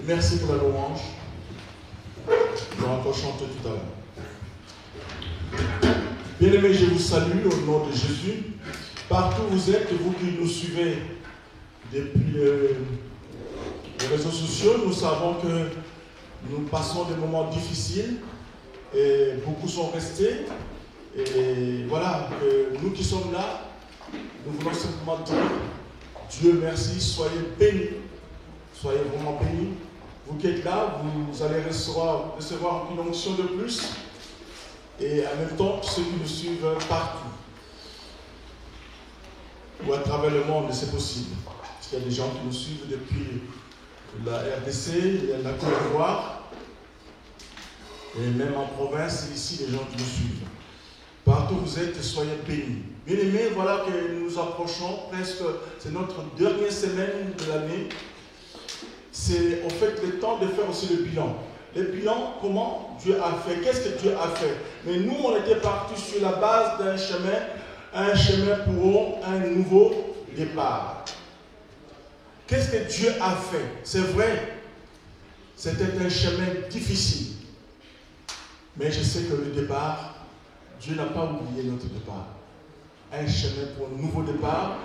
Merci pour la louange. Nous avons encore chanté tout à l'heure. Bien-aimés, je vous salue au nom de Jésus. Partout où vous êtes, vous qui nous suivez depuis les réseaux sociaux, nous savons que nous passons des moments difficiles et beaucoup sont restés. Et voilà, nous qui sommes là, nous voulons simplement dire Dieu merci, soyez bénis, soyez vraiment bénis. Vous qui qui êtes là, vous allez recevoir une onction de plus. Et en même temps, ceux qui nous suivent partout, ou à travers le monde, c'est possible. Parce qu'il y a des gens qui nous suivent depuis la RDC, la Côte d'Ivoire, et même en province, ici, les gens qui nous suivent. Partout où vous êtes, soyez bénis. Bien-aimés, voilà que nous nous approchons presque, c'est notre dernière semaine de l'année. C'est en fait le temps de faire aussi le bilan. Le bilan, comment Dieu a fait, qu'est-ce que Dieu a fait. Mais nous, on était partis sur la base d'un chemin pour un nouveau départ. Qu'est-ce que Dieu a fait? C'est vrai, c'était un chemin difficile. Mais je sais que le départ, Dieu n'a pas oublié notre départ. Un chemin pour un nouveau départ.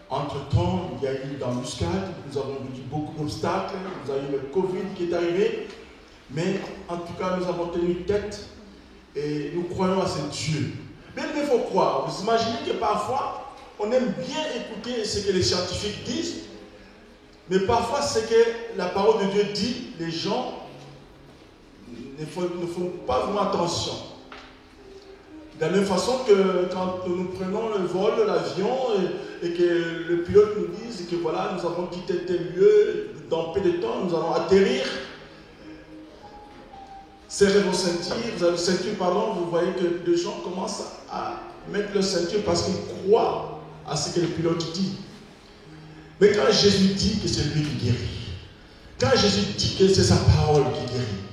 Entre-temps, il y a eu l'embuscade, nous avons vécu beaucoup d'obstacles, nous avons eu le Covid qui est arrivé. Mais en tout cas, nous avons tenu tête et nous croyons à ce Dieu. Mais il faut croire. Vous imaginez que parfois, on aime bien écouter ce que les scientifiques disent, mais parfois, ce que la parole de Dieu dit, les gens ne font pas vraiment attention. De la même façon que quand nous prenons le vol, l'avion, et que le pilote nous dise que voilà, nous avons quitté tel lieu, dans peu de temps, nous allons atterrir. Serrez vos ceintures, vous avez le ceinture, pardon, vous voyez que les gens commencent à mettre leur ceinture parce qu'ils croient à ce que le pilote dit. Mais quand Jésus dit que c'est lui qui guérit, quand Jésus dit que c'est sa parole qui guérit,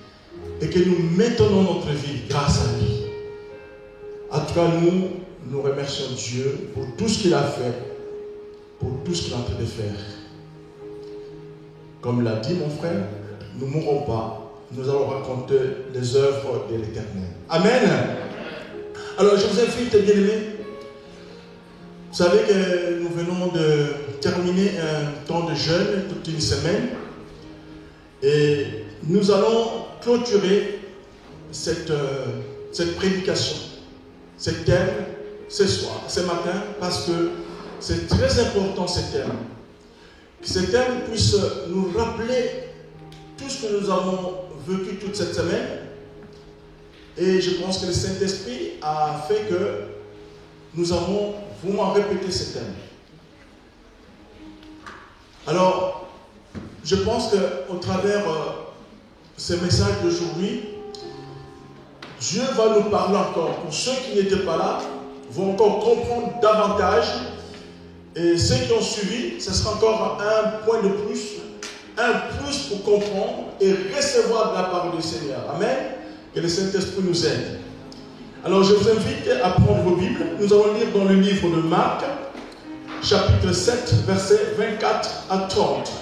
et que nous maintenons notre vie grâce à lui, en tout cas, nous remercions Dieu pour tout ce qu'il a fait, pour tout ce qu'il est en train de faire. Comme l'a dit mon frère, nous ne mourrons pas. Nous allons raconter les œuvres de l'Éternel. Amen. Alors, je vous invite, bien-aimés. Vous savez que nous venons de terminer un temps de jeûne, toute une semaine. Et nous allons clôturer cette prédication, ce thème, ce soir, ce matin, parce que c'est très important ce thème. Que ce thème puisse nous rappeler tout ce que nous avons vécu toute cette semaine. Et je pense que le Saint-Esprit a fait que nous avons vraiment répété ce thème. Alors, je pense qu'au travers ce message d'aujourd'hui, Dieu va nous parler encore. Pour ceux qui n'étaient pas là, vont encore comprendre davantage. Et ceux qui ont suivi, ce sera encore un point de plus. Un plus pour comprendre et recevoir de la parole du Seigneur. Amen. Que le Saint-Esprit nous aide. Alors je vous invite à prendre vos Bibles. Nous allons lire dans le livre de Marc, chapitre 7, versets 24 à 30.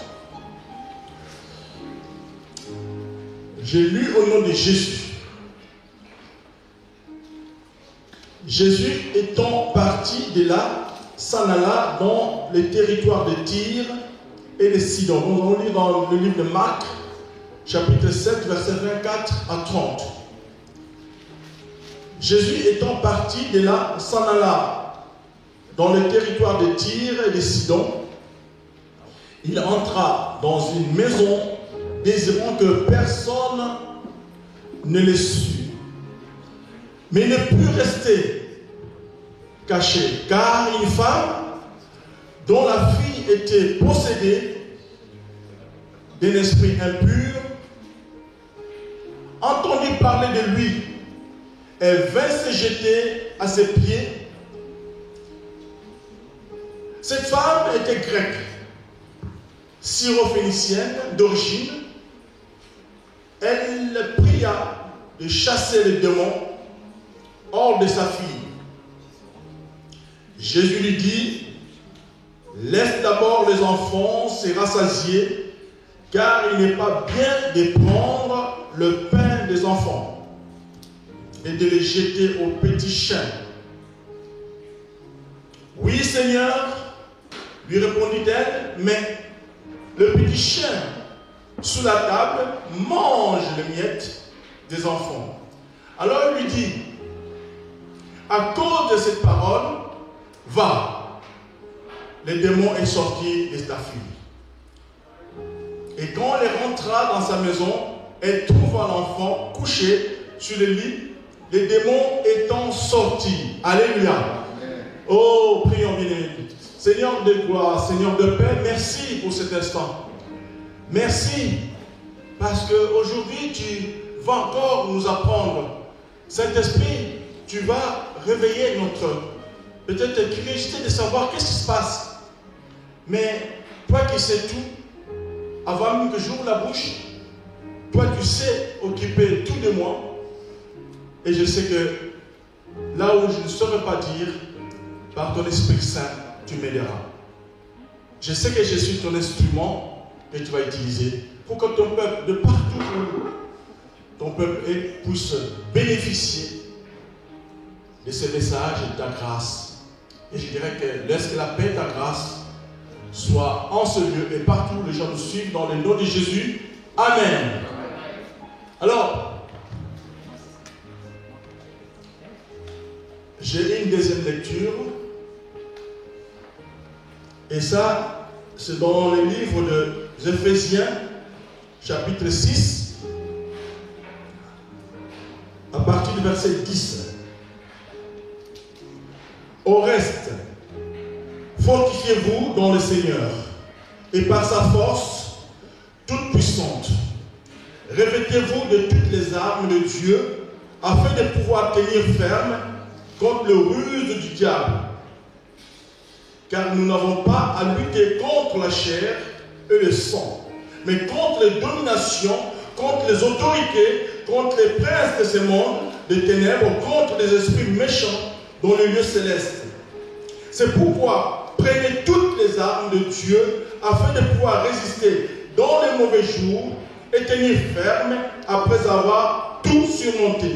J'ai lu au nom de Jésus. Jésus étant parti de là, s'en alla dans les territoires de Tyr et de Sidon. Nous allons lire dans le livre de Marc, chapitre 7, versets 24 à 30. Jésus étant parti de là, s'en alla dans le territoire de Tyr et de Sidon. Il entra dans une maison désirant que personne ne le sût. Mais il ne put rester caché, car une femme dont la fille était possédée d'un esprit impur, entendit parler de lui. Elle vint se jeter à ses pieds. Cette femme était grecque, syrophénicienne d'origine. Elle pria de chasser les démons hors de sa fille. Jésus lui dit: laisse d'abord les enfants se rassasier, car il n'est pas bien de prendre le pain des enfants et de les jeter aux petits chiens. Oui, Seigneur, lui répondit-elle, mais le petit chien sous la table mange les miettes des enfants. Alors il lui dit: à cause de cette parole, va, le démon est sorti de ta fille. Et quand elle rentra dans sa maison, elle trouva l'enfant couché sur le lit, les démons étant sortis. Alléluia. Oh, prions bien. Seigneur de gloire, Seigneur de paix, merci pour cet instant. Merci, parce qu'aujourd'hui, tu vas encore nous apprendre. Saint-Esprit, tu vas réveiller notre peut-être curiosité de savoir qu'est-ce qui se passe. Mais toi qui sais tout, avant même que j'ouvre la bouche, toi tu sais occuper tout de moi. Et je sais que là où je ne saurais pas dire, par ton Esprit Saint, tu m'aideras. Je sais que je suis ton instrument que tu vas utiliser pour que ton peuple, de partout où ton peuple puisse bénéficier de ce message et de ta grâce. Et je dirais que laisse que la paix et ta grâce soient en ce lieu et partout où les gens nous suivent dans le nom de Jésus. Amen. Alors, j'ai une deuxième lecture. Et ça, c'est dans le livre des Éphésiens, chapitre 6, à partir du verset 10. Au reste, fortifiez-vous dans le Seigneur et par sa force toute puissante. Revêtez-vous de toutes les armes de Dieu afin de pouvoir tenir ferme contre le ruse du diable. Car nous n'avons pas à lutter contre la chair et le sang, mais contre les dominations, contre les autorités, contre les princes de ce monde, des ténèbres, contre les esprits méchants dans les lieux célestes. C'est pourquoi prenez toutes les armes de Dieu afin de pouvoir résister dans les mauvais jours et tenir ferme après avoir tout surmonté.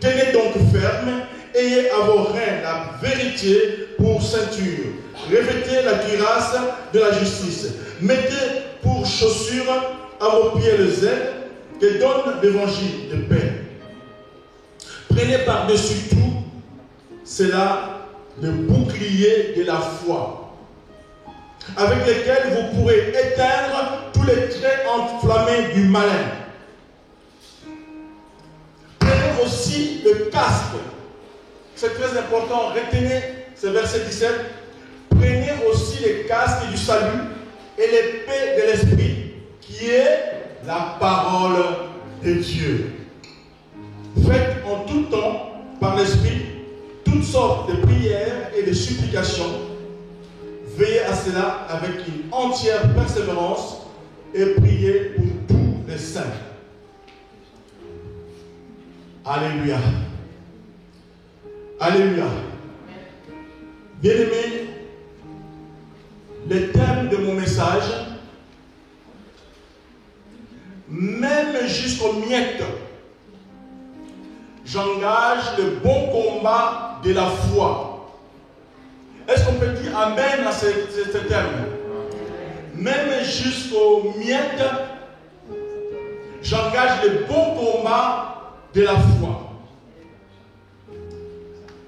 Tenez donc ferme, ayez à vos reins la vérité pour ceinture. Revêtez la cuirasse de la justice. Mettez pour chaussure à vos pieds le zèle que donne l'évangile de paix. Prenez par-dessus tout cela le bouclier de la foi, avec lequel vous pourrez éteindre tous les traits enflammés du malin. Prenez aussi le casque. C'est très important. Retenez ce verset 17. Prenez aussi les casques du salut et l'épée de l'esprit, qui est la parole de Dieu. Faites en tout temps, par l'esprit, toutes sortes de prières et de supplications. Veillez à cela avec une entière persévérance et priez pour tous les saints. Alléluia. Alléluia. Bien-aimés, le thème de mon message, même jusqu'aux miettes, j'engage le bon combat de la foi. Est-ce qu'on peut dire amen à ce terme? Même jusqu'aux miettes, j'engage le bon combat de la foi.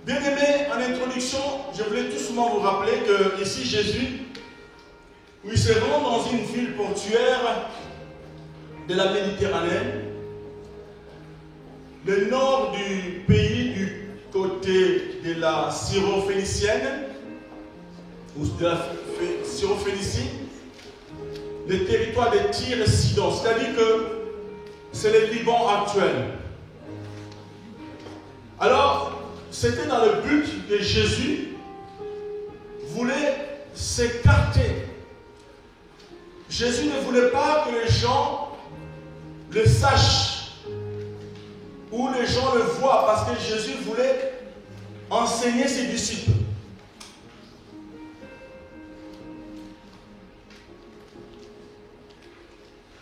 Bien aimé, en introduction, je voulais tout simplement vous rappeler que ici Jésus, où il se rend dans une ville portuaire de la Méditerranée, le nord du pays, du côté de la Syrophénicienne, ou de la Syrophénicie, le territoire de Tyr et Sidon, c'est-à-dire que c'est le Liban actuel. Alors, c'était dans le but que Jésus voulait s'écarter. Jésus ne voulait pas que les gens le sachent ou les gens le voient, parce que Jésus voulait enseigner ses disciples.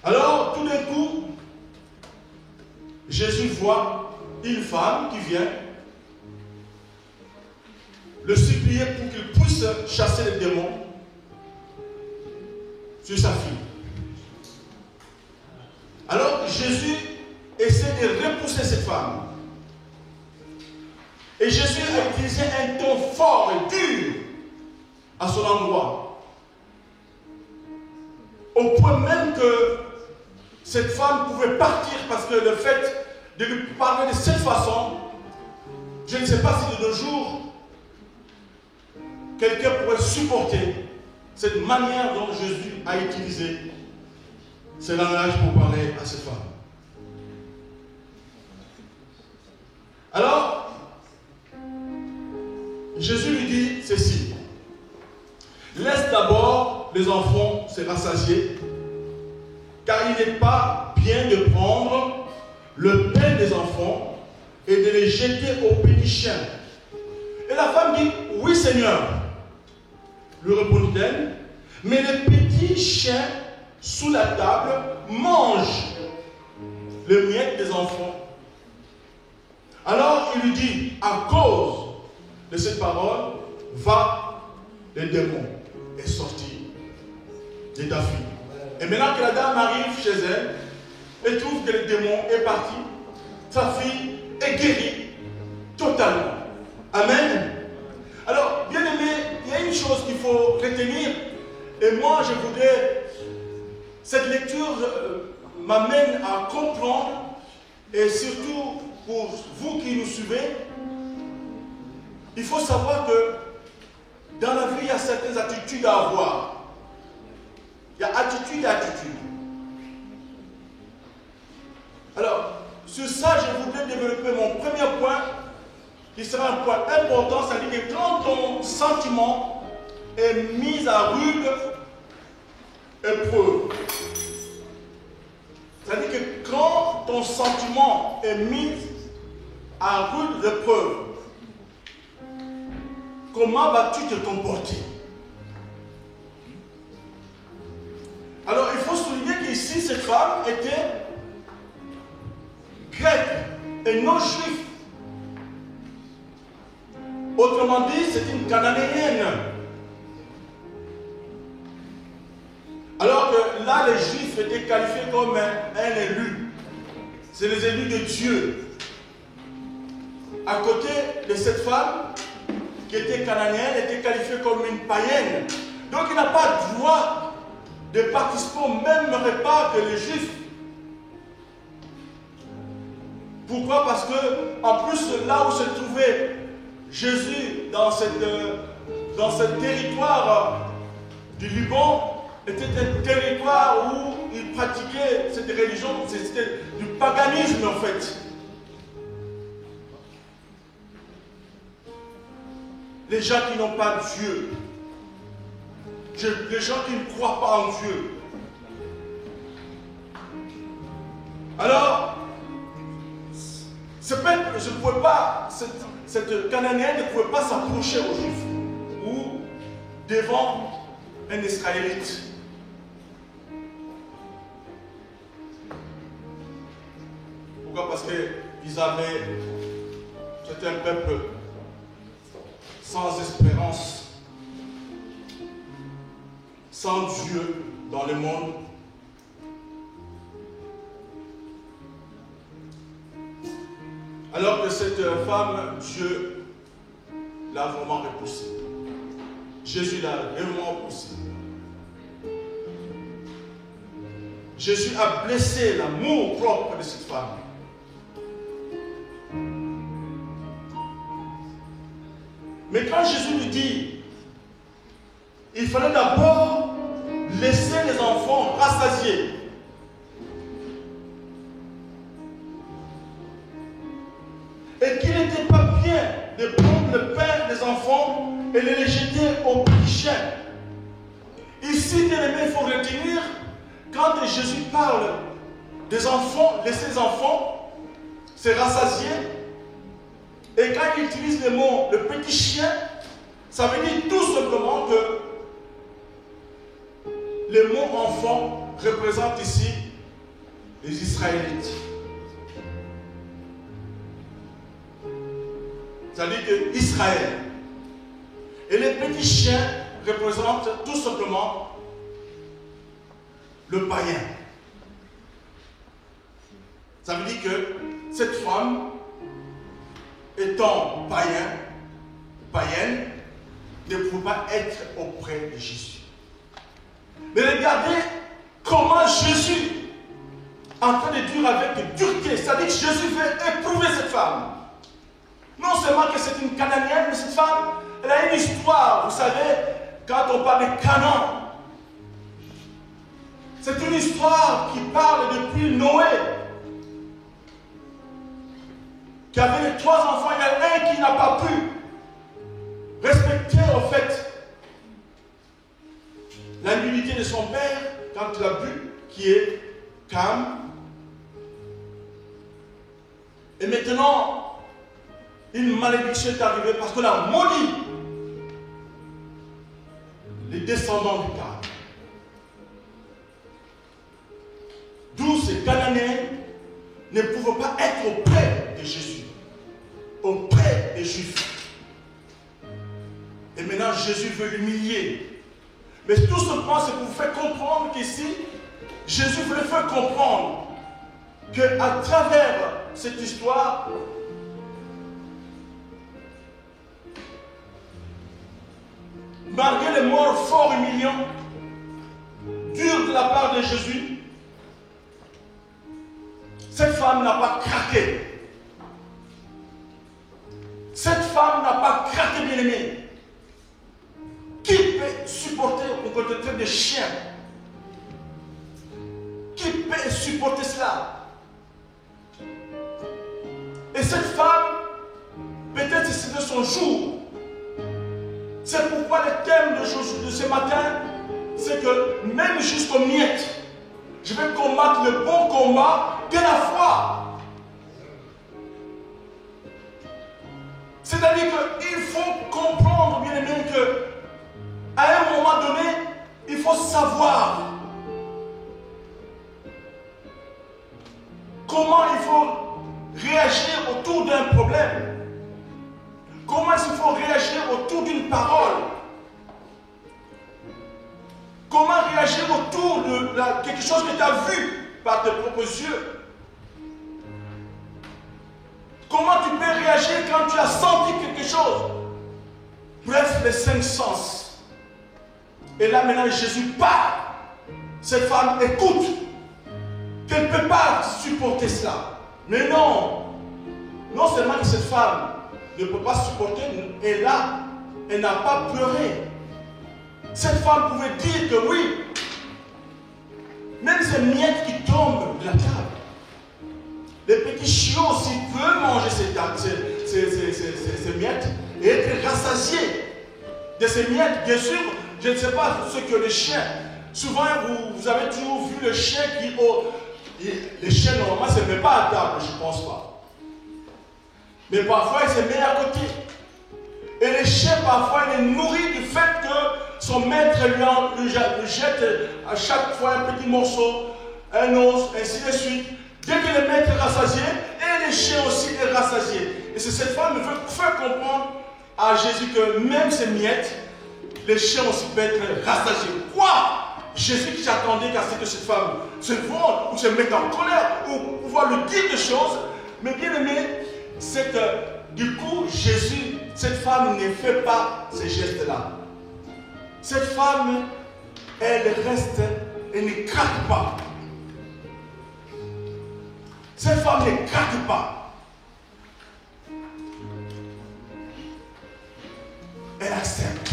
Alors, tout d'un coup, Jésus voit une femme qui vient le supplier pour qu'il puisse chasser les démons sur sa fille. Alors Jésus essaie de repousser cette femme. Et Jésus a utilisé un ton fort et dur à son endroit. au point même que cette femme pouvait partir parce que le fait de lui parler de cette façon, je ne sais pas si de nos jours, quelqu'un pourrait supporter cette manière dont Jésus a utilisé ce langage pour parler à cette femme. Alors, Jésus lui dit ceci: laisse d'abord les enfants se rassasier, car il n'est pas bien de prendre le pain des enfants et de les jeter aux petits chiens. Et la femme dit: oui Seigneur, lui répondit-elle, mais les petits chiens sous la table mangent les miettes des enfants. Alors il lui dit: à cause de cette parole, va, le démon est sorti de ta fille. Et maintenant que la dame arrive chez elle et trouve que le démon est parti, sa fille est guérie totalement. Amen. Alors, bien aimé, il y a une chose qu'il faut retenir, et moi je voudrais, cette lecture m'amène à comprendre, et surtout pour vous qui nous suivez, il faut savoir que dans la vie, il y a certaines attitudes à avoir. Il y a attitude et attitude. Alors, sur ça, je voudrais développer mon premier point, qui sera un point important, c'est-à-dire que quand ton sentiment est mis à rude épreuve, c'est-à-dire que quand ton sentiment est mis à rude épreuve, comment vas-tu te comporter? Alors, il faut souligner qu'ici, cette femme était grecque et non juive. Autrement dit, c'est une cananéenne. Alors que là, les juifs étaient qualifiés comme un élu. C'est les élus de Dieu. À côté de cette femme, qui était cananéenne, était qualifiée comme une païenne. Donc il n'a pas le droit de participer au même repas que les juifs. Pourquoi? Parce que, en plus, là où se trouvait Jésus, dans ce territoire du Liban, était un territoire où il pratiquait cette religion, c'était du paganisme en fait. Les gens qui n'ont pas Dieu, les gens qui ne croient pas en Dieu. Alors, ce peuple, je ne pouvais pas, cette Cananéenne ne pouvait pas s'approcher aux Juifs ou devant un Israélite. Pourquoi? Parce qu'ils avaient, c'était un peuple sans espérance, sans Dieu dans le monde. Alors que cette femme, Dieu l'a vraiment repoussée. Jésus l'a vraiment repoussée. Jésus a blessé l'amour propre de cette femme. Mais quand Jésus lui dit, il fallait d'abord laisser les enfants rassasiés. Et qu'il n'était pas bien de prendre le pain des enfants et de les jeter aux petits chiens. Ici, bien aimé, il faut retenir, quand Jésus parle des enfants, laisser les enfants se rassasier, et quand il utilise le mot le petit chien, ça veut dire tout simplement que le mot enfant représente ici les Israélites. C'est-à-dire que Israël. Et les petits chiens représentent tout simplement le païen. Ça veut dire que cette femme, étant païenne, ne pouvait pas être auprès de Jésus. Mais regardez comment Jésus, en train de dire avec dureté, c'est-à-dire que Jésus veut éprouver cette femme. Non seulement que c'est une Cananéenne, mais cette femme, elle a une histoire. Vous savez, quand on parle de Canaan, c'est une histoire qui parle depuis Noé, qui avait les 3 enfants. Il y en a un qui n'a pas pu respecter en fait la nudité de son père quand il a bu, qui est Cam. Et maintenant, une malédiction est arrivée parce qu'on a maudit les descendants du Cam. D'où ces Cananéens ne pouvaient pas être auprès de Jésus, auprès des Juifs. Et maintenant, Jésus veut l'humilier. Mais tout simplement, c'est pour vous faire comprendre qu'ici, Jésus voulait faire comprendre qu'à travers cette histoire, malgré les morts forts humiliants, durs de la part de Jésus, cette femme n'a pas craqué. Cette femme n'a pas craqué, bien aimé. Qui peut supporter au côté des chiens? Qui peut supporter cela? Et cette femme, peut-être c'était son jour. C'est pourquoi le thème de ce matin, c'est que même jusqu'aux miettes, je vais combattre le bon combat de la foi. C'est-à-dire qu'il faut comprendre, bien aimé, qu'à un moment donné, il faut savoir comment il faut réagir autour d'un problème. Comment il faut réagir autour d'une parole. Comment réagir autour de quelque chose que tu as vu par tes propres yeux. Comment tu peux réagir quand tu as senti quelque chose. Bref, les 5 sens. Et là maintenant Jésus parle. Cette femme écoute. Qu'elle ne peut pas supporter cela. Mais non. Non seulement que cette femme ne peut pas supporter, et là, elle n'a pas pleuré. Cette femme pouvait dire que oui, même ces miettes qui tombent de la table, les petits chiots aussi peuvent manger ces miettes et être rassasiés de ces miettes. Bien sûr, je ne sais pas ce que les chiens, souvent vous avez toujours vu le chien qui, les chiens normalement ne se mettent pas à table, je ne pense pas. Mais parfois il se met à côté. Et le chien parfois il est nourri du fait que son maître lui jette à chaque fois un petit morceau, un os, ainsi de suite. Dès que le maître est rassasié, et le chien aussi est rassasié. Et c'est cette femme qui veut faire comprendre à Jésus que même ces miettes, les chiens aussi peuvent être rassasiés. Quoi? Jésus qui s'attendait qu'à ce que cette femme se vende ou se mette en colère ou pouvoir lui dire des choses. Mais bien aimé, c'est que du coup, Jésus, cette femme ne fait pas ces gestes-là. Cette femme, elle reste et ne craque pas. Cette femme ne craque pas. Elle accepte.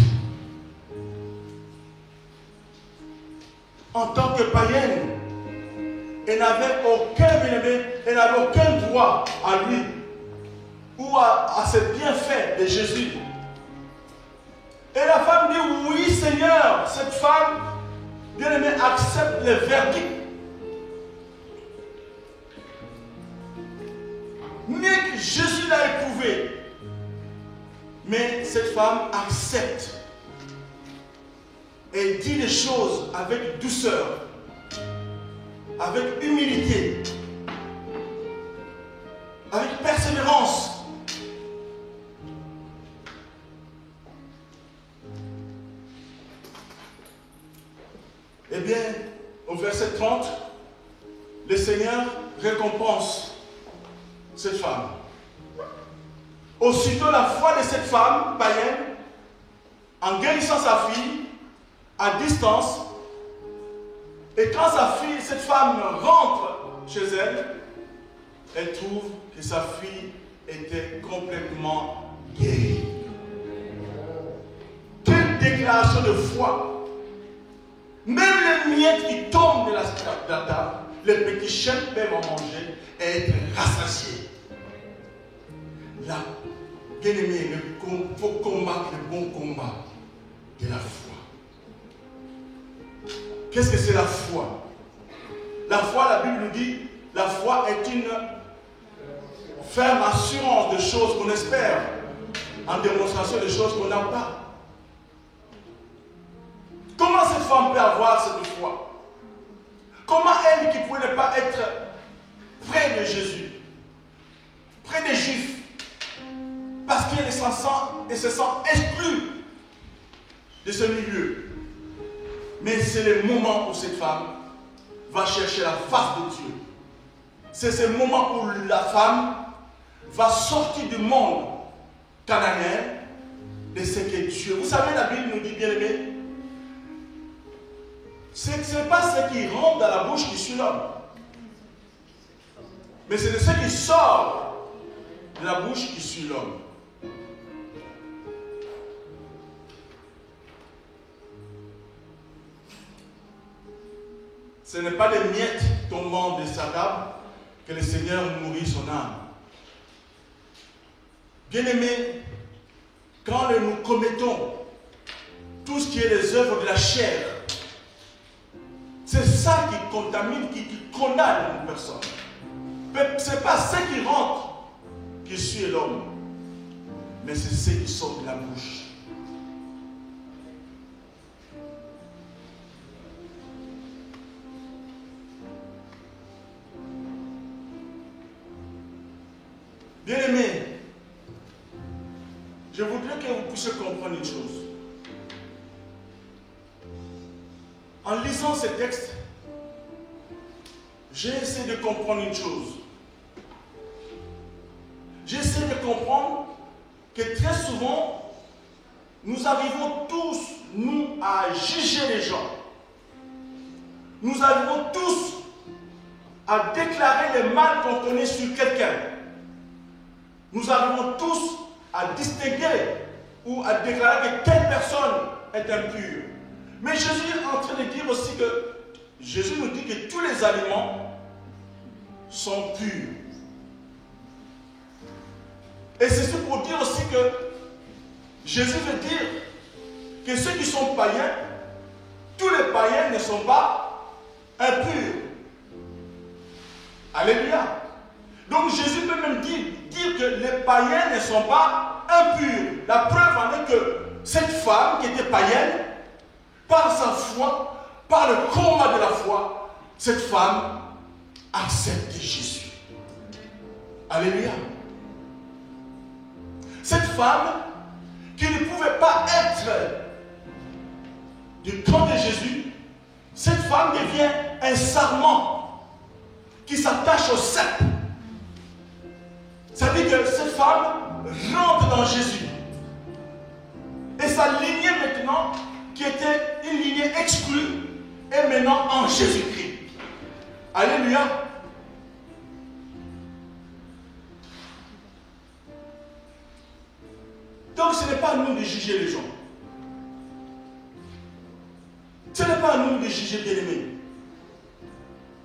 En tant que païenne, elle n'avait aucun droit à lui ou à ces bienfaits de Jésus. Et la femme dit, oui Seigneur, cette femme, bien aimée, accepte le verdict. Mais Jésus l'a éprouvé. Mais cette femme accepte. Elle dit les choses avec douceur, avec humilité, avec persévérance. Eh bien, au verset 30, le Seigneur récompense cette femme. Aussitôt la foi de cette femme païenne, en guérissant sa fille, à distance, Et quand cette femme rentre chez elle, elle trouve que sa fille était complètement guérie. Quelle déclaration de foi! Même les miettes qui tombent de la table, les petits chiens peuvent en manger et être rassasiés. Là, bien aimé, il faut combattre le bon combat de la foi. Qu'est-ce que c'est la foi? La foi, la Bible nous dit, la foi est une ferme assurance de choses qu'on espère, en démonstration de choses qu'on n'a pas. Comment cette femme peut avoir cette foi? Comment elle qui pouvait ne pas être près de Jésus, près des Juifs, parce qu'elle se sent exclue de ce milieu. Mais c'est le moment où cette femme va chercher la face de Dieu. C'est ce moment où la femme va sortir du monde cananéen de ce que Dieu. Vous savez, la Bible nous dit, bien aimé, ce n'est pas ce qui rentre dans la bouche qui suit l'homme, mais c'est de ce qui sort de la bouche qui suit l'homme. Ce n'est pas des miettes tombant de sa table que le Seigneur nourrit son âme. Bien-aimés, quand nous commettons tout ce qui est les œuvres de la chair, c'est ça qui contamine, qui condamne une personne. Ce n'est pas ce qui rentre qui suit l'homme, mais c'est ce qui sort de la bouche. Bien-aimés, je voudrais que vous puissiez comprendre une chose. En lisant ce texte, j'ai essayé de comprendre une chose. J'essaie de comprendre que très souvent, nous arrivons tous, nous, à juger les gens. Nous arrivons tous à déclarer le mal qu'on connaît sur quelqu'un. Nous arrivons tous à distinguer ou à déclarer que telle personne est impure. Mais Jésus est en train de dire aussi que Jésus nous dit que tous les aliments sont purs. Et c'est pour dire aussi que Jésus veut dire que ceux qui sont païens, tous les païens ne sont pas impurs. Alléluia. Donc Jésus peut même dire que les païens ne sont pas impurs. La preuve en est que cette femme qui était païenne, par sa foi, par le combat de la foi, cette femme accepte Jésus. Alléluia. Cette femme qui ne pouvait pas être du camp de Jésus, cette femme devient un sarment qui s'attache au cep. Ça dit que cette femme rentre dans Jésus. Et sa lignée maintenant, qui était une lignée exclue, est maintenant en Jésus-Christ. Alléluia. Donc ce n'est pas à nous de juger les gens. Ce n'est pas à nous de juger bien-aimés.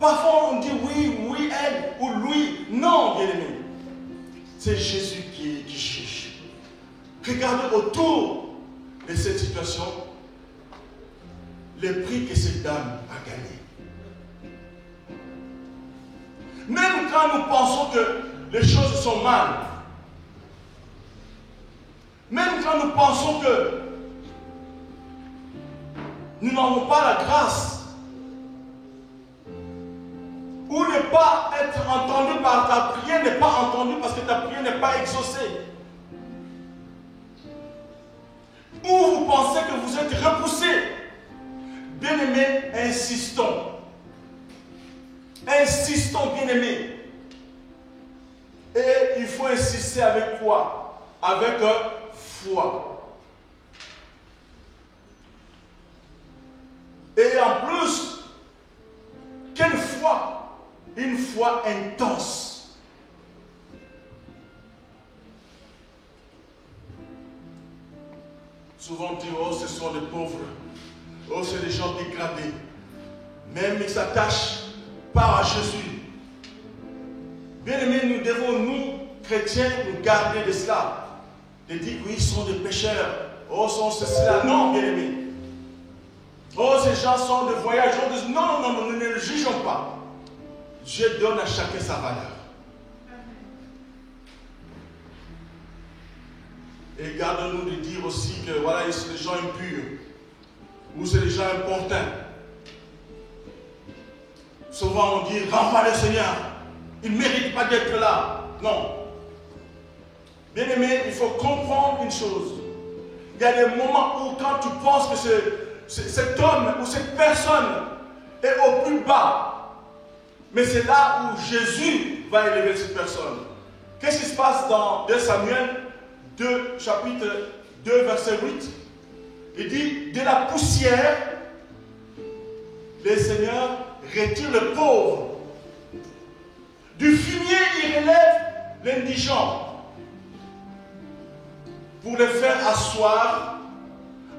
Parfois on dit oui, elle, ou lui. Non, bien-aimés. C'est Jésus qui juge. Regardez autour de cette situation le prix que cette dame a gagné. Même quand nous pensons que les choses sont mal, même quand nous pensons que nous n'avons pas la grâce, ou ne pas être entendu par ta prière, n'est pas entendu parce que ta prière n'est pas exaucée, ou vous pensez que vous êtes repoussé, bien-aimés, insistons. Insistons, bien-aimés. Et il faut insister avec quoi? Avec foi. Et en plus, foi intense. Souvent on dit, oh ce sont les pauvres, oh c'est des gens dégradés. Même ils s'attachent pas à Jésus. Bien aimés, nous devons, nous, chrétiens, nous garder de cela. De dire, oui, ils sont des pécheurs. Oh, c'est cela. Non, bien aimés. Oh, ces gens sont de voyage. Non, nous ne le jugeons pas. Dieu donne à chacun sa valeur. Et gardons-nous de dire aussi que voilà, c'est des gens impurs. Ou c'est des gens importants. Souvent on dit, rends pas le Seigneur. Il ne mérite pas d'être là. Non. Bien aimé, il faut comprendre une chose. Il y a des moments où quand tu penses que cet homme ou cette personne est au plus bas, mais c'est là où Jésus va élever cette personne. Qu'est-ce qui se passe dans 2 Samuel 2, chapitre 2, verset 8? Il dit, de la poussière, le Seigneur retire le pauvre. Du fumier, il relève l'indigent pour le faire asseoir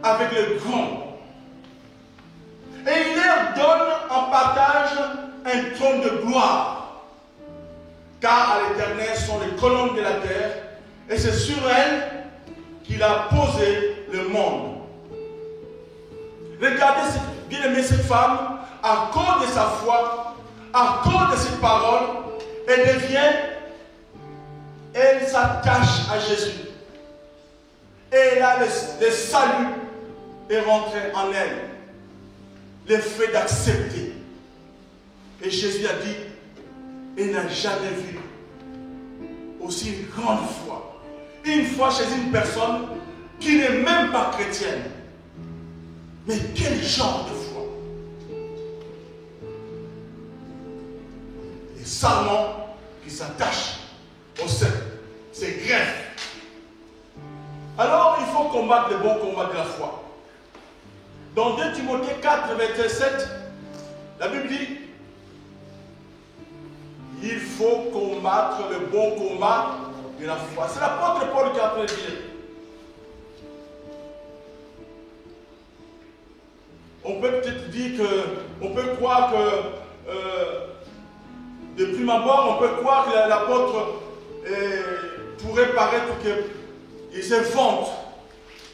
avec le grand. Et il leur donne en partage un trône de gloire. Car à l'Éternel sont les colonnes de la terre, et c'est sur elles qu'il a posé le monde. Regardez, bien aimé, cette femme, à cause de sa foi, à cause de ses paroles, elle s'attache à Jésus. Et là, le salut est rentré en elle. Le fait d'accepter. Et Jésus a dit, il n'a jamais vu aussi une grande foi. Une foi chez une personne qui n'est même pas chrétienne. Mais quel genre de foi? Les sarments qui s'attachent au sein, c'est greffe. Alors il faut combattre le bon combat de la foi. Dans 2 Timothée 4, verset 7, la Bible dit, il faut combattre le bon combat de la foi. C'est l'apôtre Paul qui est en train de dire. On peut peut-être dire que, on peut croire que, de prime abord, on peut croire que l'apôtre pourrait paraître qu'il se vante.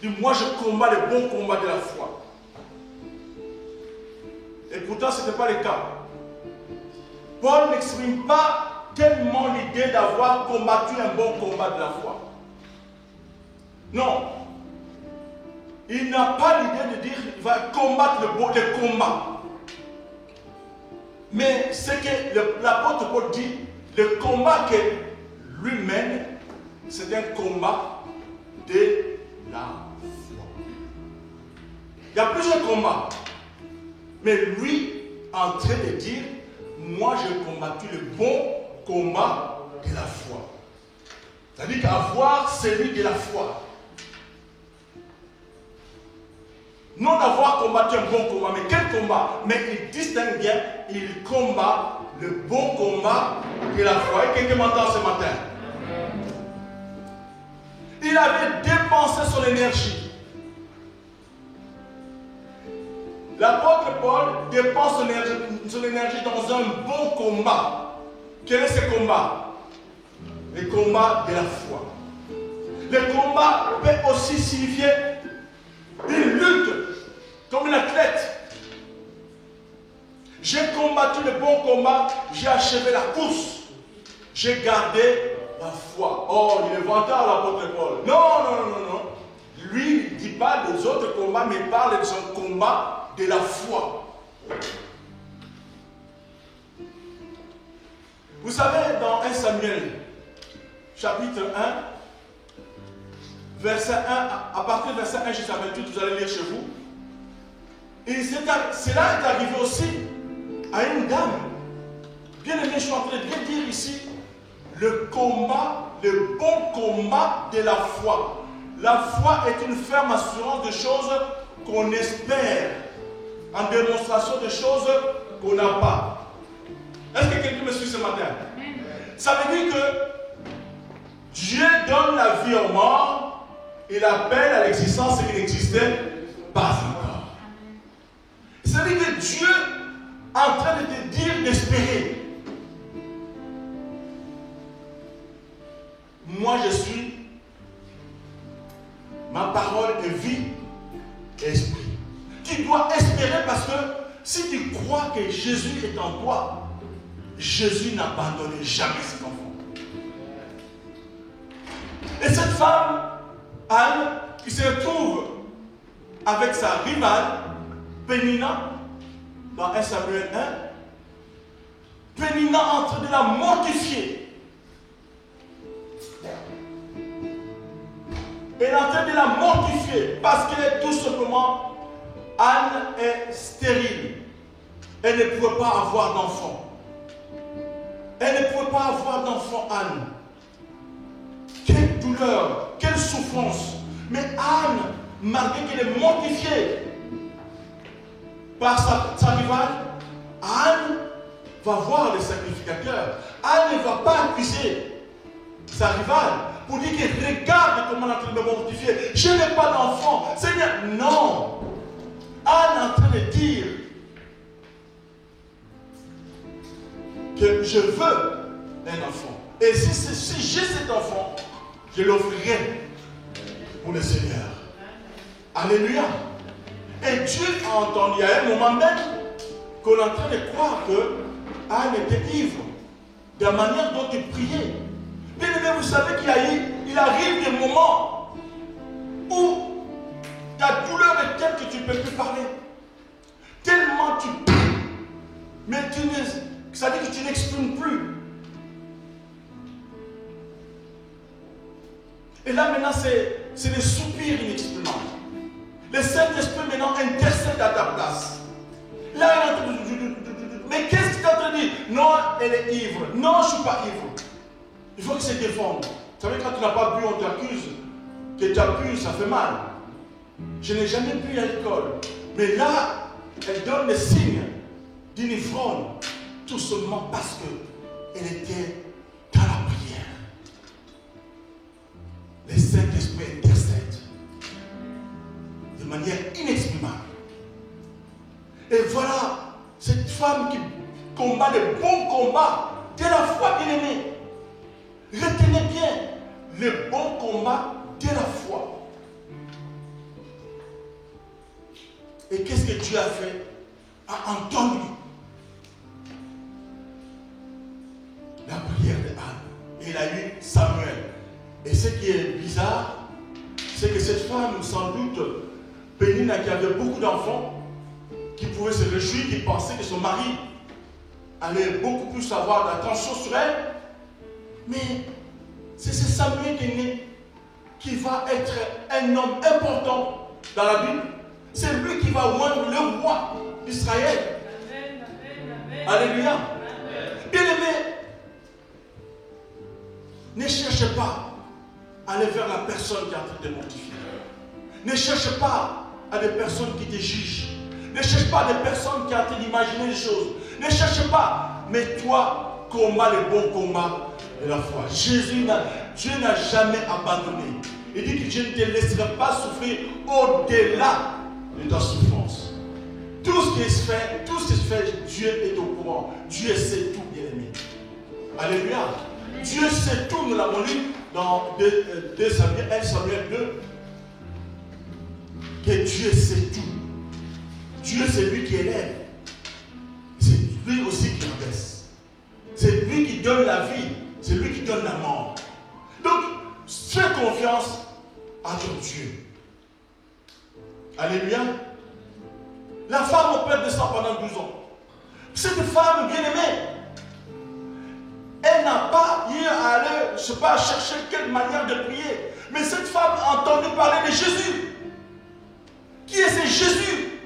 Il dit, moi je combats le bon combat de la foi. Et pourtant ce n'était pas le cas. Paul n'exprime pas tellement l'idée d'avoir combattu un bon combat de la foi. Non. Il n'a pas l'idée de dire qu'il va combattre le combat. Mais ce que l'apôtre Paul dit, le combat que lui mène, c'est un combat de la foi. Il y a plusieurs combats. Mais lui, en train de dire, moi j'ai combattu le bon combat de la foi. C'est-à-dire qu'avoir celui de la foi. Non d'avoir combattu un bon combat, mais quel combat? Mais il distingue bien, il combat le bon combat de la foi. Et quelqu'un m'entend ce matin? Il avait dépensé son énergie. L'apôtre Paul dépense son énergie dans un bon combat. Quel est ce combat? Le combat de la foi. Le combat peut aussi signifier une lutte, comme un athlète. J'ai combattu le bon combat, j'ai achevé la course. J'ai gardé la foi. Oh, il est vantard l'apôtre Paul. Non. Lui, il ne dit pas des autres combats, mais il parle de son combat de la foi. Vous savez, dans 1 Samuel, chapitre 1, verset 1, à partir du verset 1 jusqu'à 28, vous allez lire chez vous. Et cela est arrivé aussi à une dame. Bien aimé, je suis en train de bien dire ici, le combat, le bon combat de la foi. La foi est une ferme assurance de choses qu'on espère, en démonstration de choses qu'on n'a pas. Est-ce que quelqu'un me suit ce matin? Ça veut dire que Dieu donne la vie aux morts, il appelle à l'existence ce qui n'existait pas encore. Ça veut dire que Dieu est en train de te dire d'espérer. Moi je suis, ma parole est vie et esprit. Tu dois espérer parce que si tu crois que Jésus est en toi, Jésus n'abandonne jamais cet enfant. Et cette femme, Anne, qui se retrouve avec sa rivale, Pénina, dans 1 Samuel 1, Pénina est en train de la mortifier. Elle est en train de la mortifier parce que tout simplement, Anne est stérile. Elle ne pouvait pas avoir d'enfant. Elle ne pouvait pas avoir d'enfant, Anne. Quelle douleur, quelle souffrance. Mais Anne, malgré qu'elle est mortifiée par sa rivale, Anne va voir le sacrificateur. Anne ne va pas accuser sa rivale pour dire qu'elle regarde comment elle est en train de me mortifier. Je n'ai pas d'enfant. Seigneur, non. Anne est en train de dire que je veux un enfant. Et si j'ai cet enfant, je l'offrirai pour le Seigneur. Alléluia. Et Dieu a entendu à un moment même qu'on est en train de croire que Anne était ivre de la manière dont il priait. Bien aimé, vous savez qu'il arrive des moments où ta douleur est telle que tu ne peux plus parler. Tellement tu pries, mais ça veut dire que tu n'exprimes plus. Et là maintenant, c'est des soupirs inexprimables. Le Saint-Esprit maintenant intercède à ta place. Là, il est en train de... Mais qu'est-ce qu'il est en train de dire? Non, elle est ivre. Non, je ne suis pas ivre. Il faut que se défende. Vous savez, quand tu n'as pas bu, on t'accuse. Que tu as bu, ça fait mal. Je n'ai jamais bu l'alcool. Mais là, elle donne le signe d'une ivrogne. Tout seulement parce qu'elle était dans la prière. Le Saint-Esprit intercède de manière inexprimable. Et voilà, cette femme qui combat le bon combat de la foi, bien aimée. Retenez bien, le bon combat de la foi. Et qu'est-ce que Dieu a fait? A entendu la prière de Anne. Et il a eu Samuel. Et ce qui est bizarre, c'est que cette femme, sans doute, Pénina, qui avait beaucoup d'enfants, qui pouvait se réjouir, qui pensait que son mari allait beaucoup plus avoir d'attention sur elle. Mais c'est ce Samuel qui est né, qui va être un homme important dans la Bible. C'est lui qui va oindre le roi d'Israël. Alléluia. Bien-aimé, ne cherchez pas à aller vers la personne qui est en train de mortifier. Ne cherche pas à des personnes qui te jugent. Ne cherche pas à des personnes qui sont en train d'imaginer des choses. Ne cherche pas. Mais toi, combat le bon combat de la foi. Dieu n'a jamais abandonné. Il dit que je ne te laisserai pas souffrir au-delà de ta souffrance. Tout ce qui se fait, Dieu est au courant. Dieu sait tout, bien aimé. Alléluia. Dieu sait tout, nous l'avons lu dans 1 Samuel 2. Que Dieu sait tout. Dieu, c'est lui qui élève. C'est lui aussi qui abaisse. C'est lui qui donne la vie. C'est lui qui donne la mort. Donc, fais confiance à ton Dieu. Alléluia. La femme au père de sang pendant 12 ans. Cette femme bien-aimée, elle n'a pas eu à aller, je ne sais pas, chercher quelle manière de prier. Mais cette femme a entendu parler de Jésus. Qui est ce Jésus?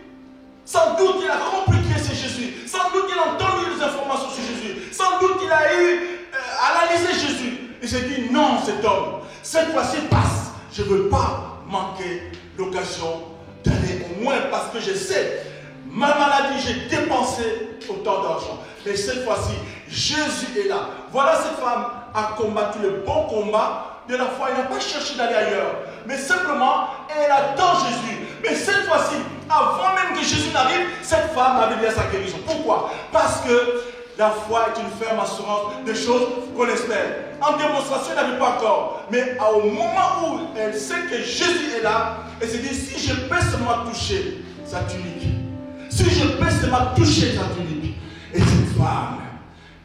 Sans doute il a compris qui est ce Jésus. Sans doute il a entendu les informations sur Jésus. Sans doute il a eu à analyser Jésus. Il s'est dit non, cet homme, cette fois-ci passe. Je ne veux pas manquer l'occasion d'aller au moins parce que je sais, ma maladie, j'ai dépensé autant d'argent. Mais cette fois-ci, Jésus est là. Voilà, cette femme a combattu le bon combat de la foi. Elle n'a pas cherché d'aller ailleurs, mais simplement, elle attend Jésus. Mais cette fois-ci, avant même que Jésus n'arrive, cette femme avait déjà sa guérison. Pourquoi? Parce que la foi est une ferme assurance des choses qu'on espère. En démonstration, elle n'avait pas encore. Mais au moment où elle sait que Jésus est là, elle se dit, si je peux seulement toucher sa tunique, si je peux seulement toucher sa tunique. Et cette femme,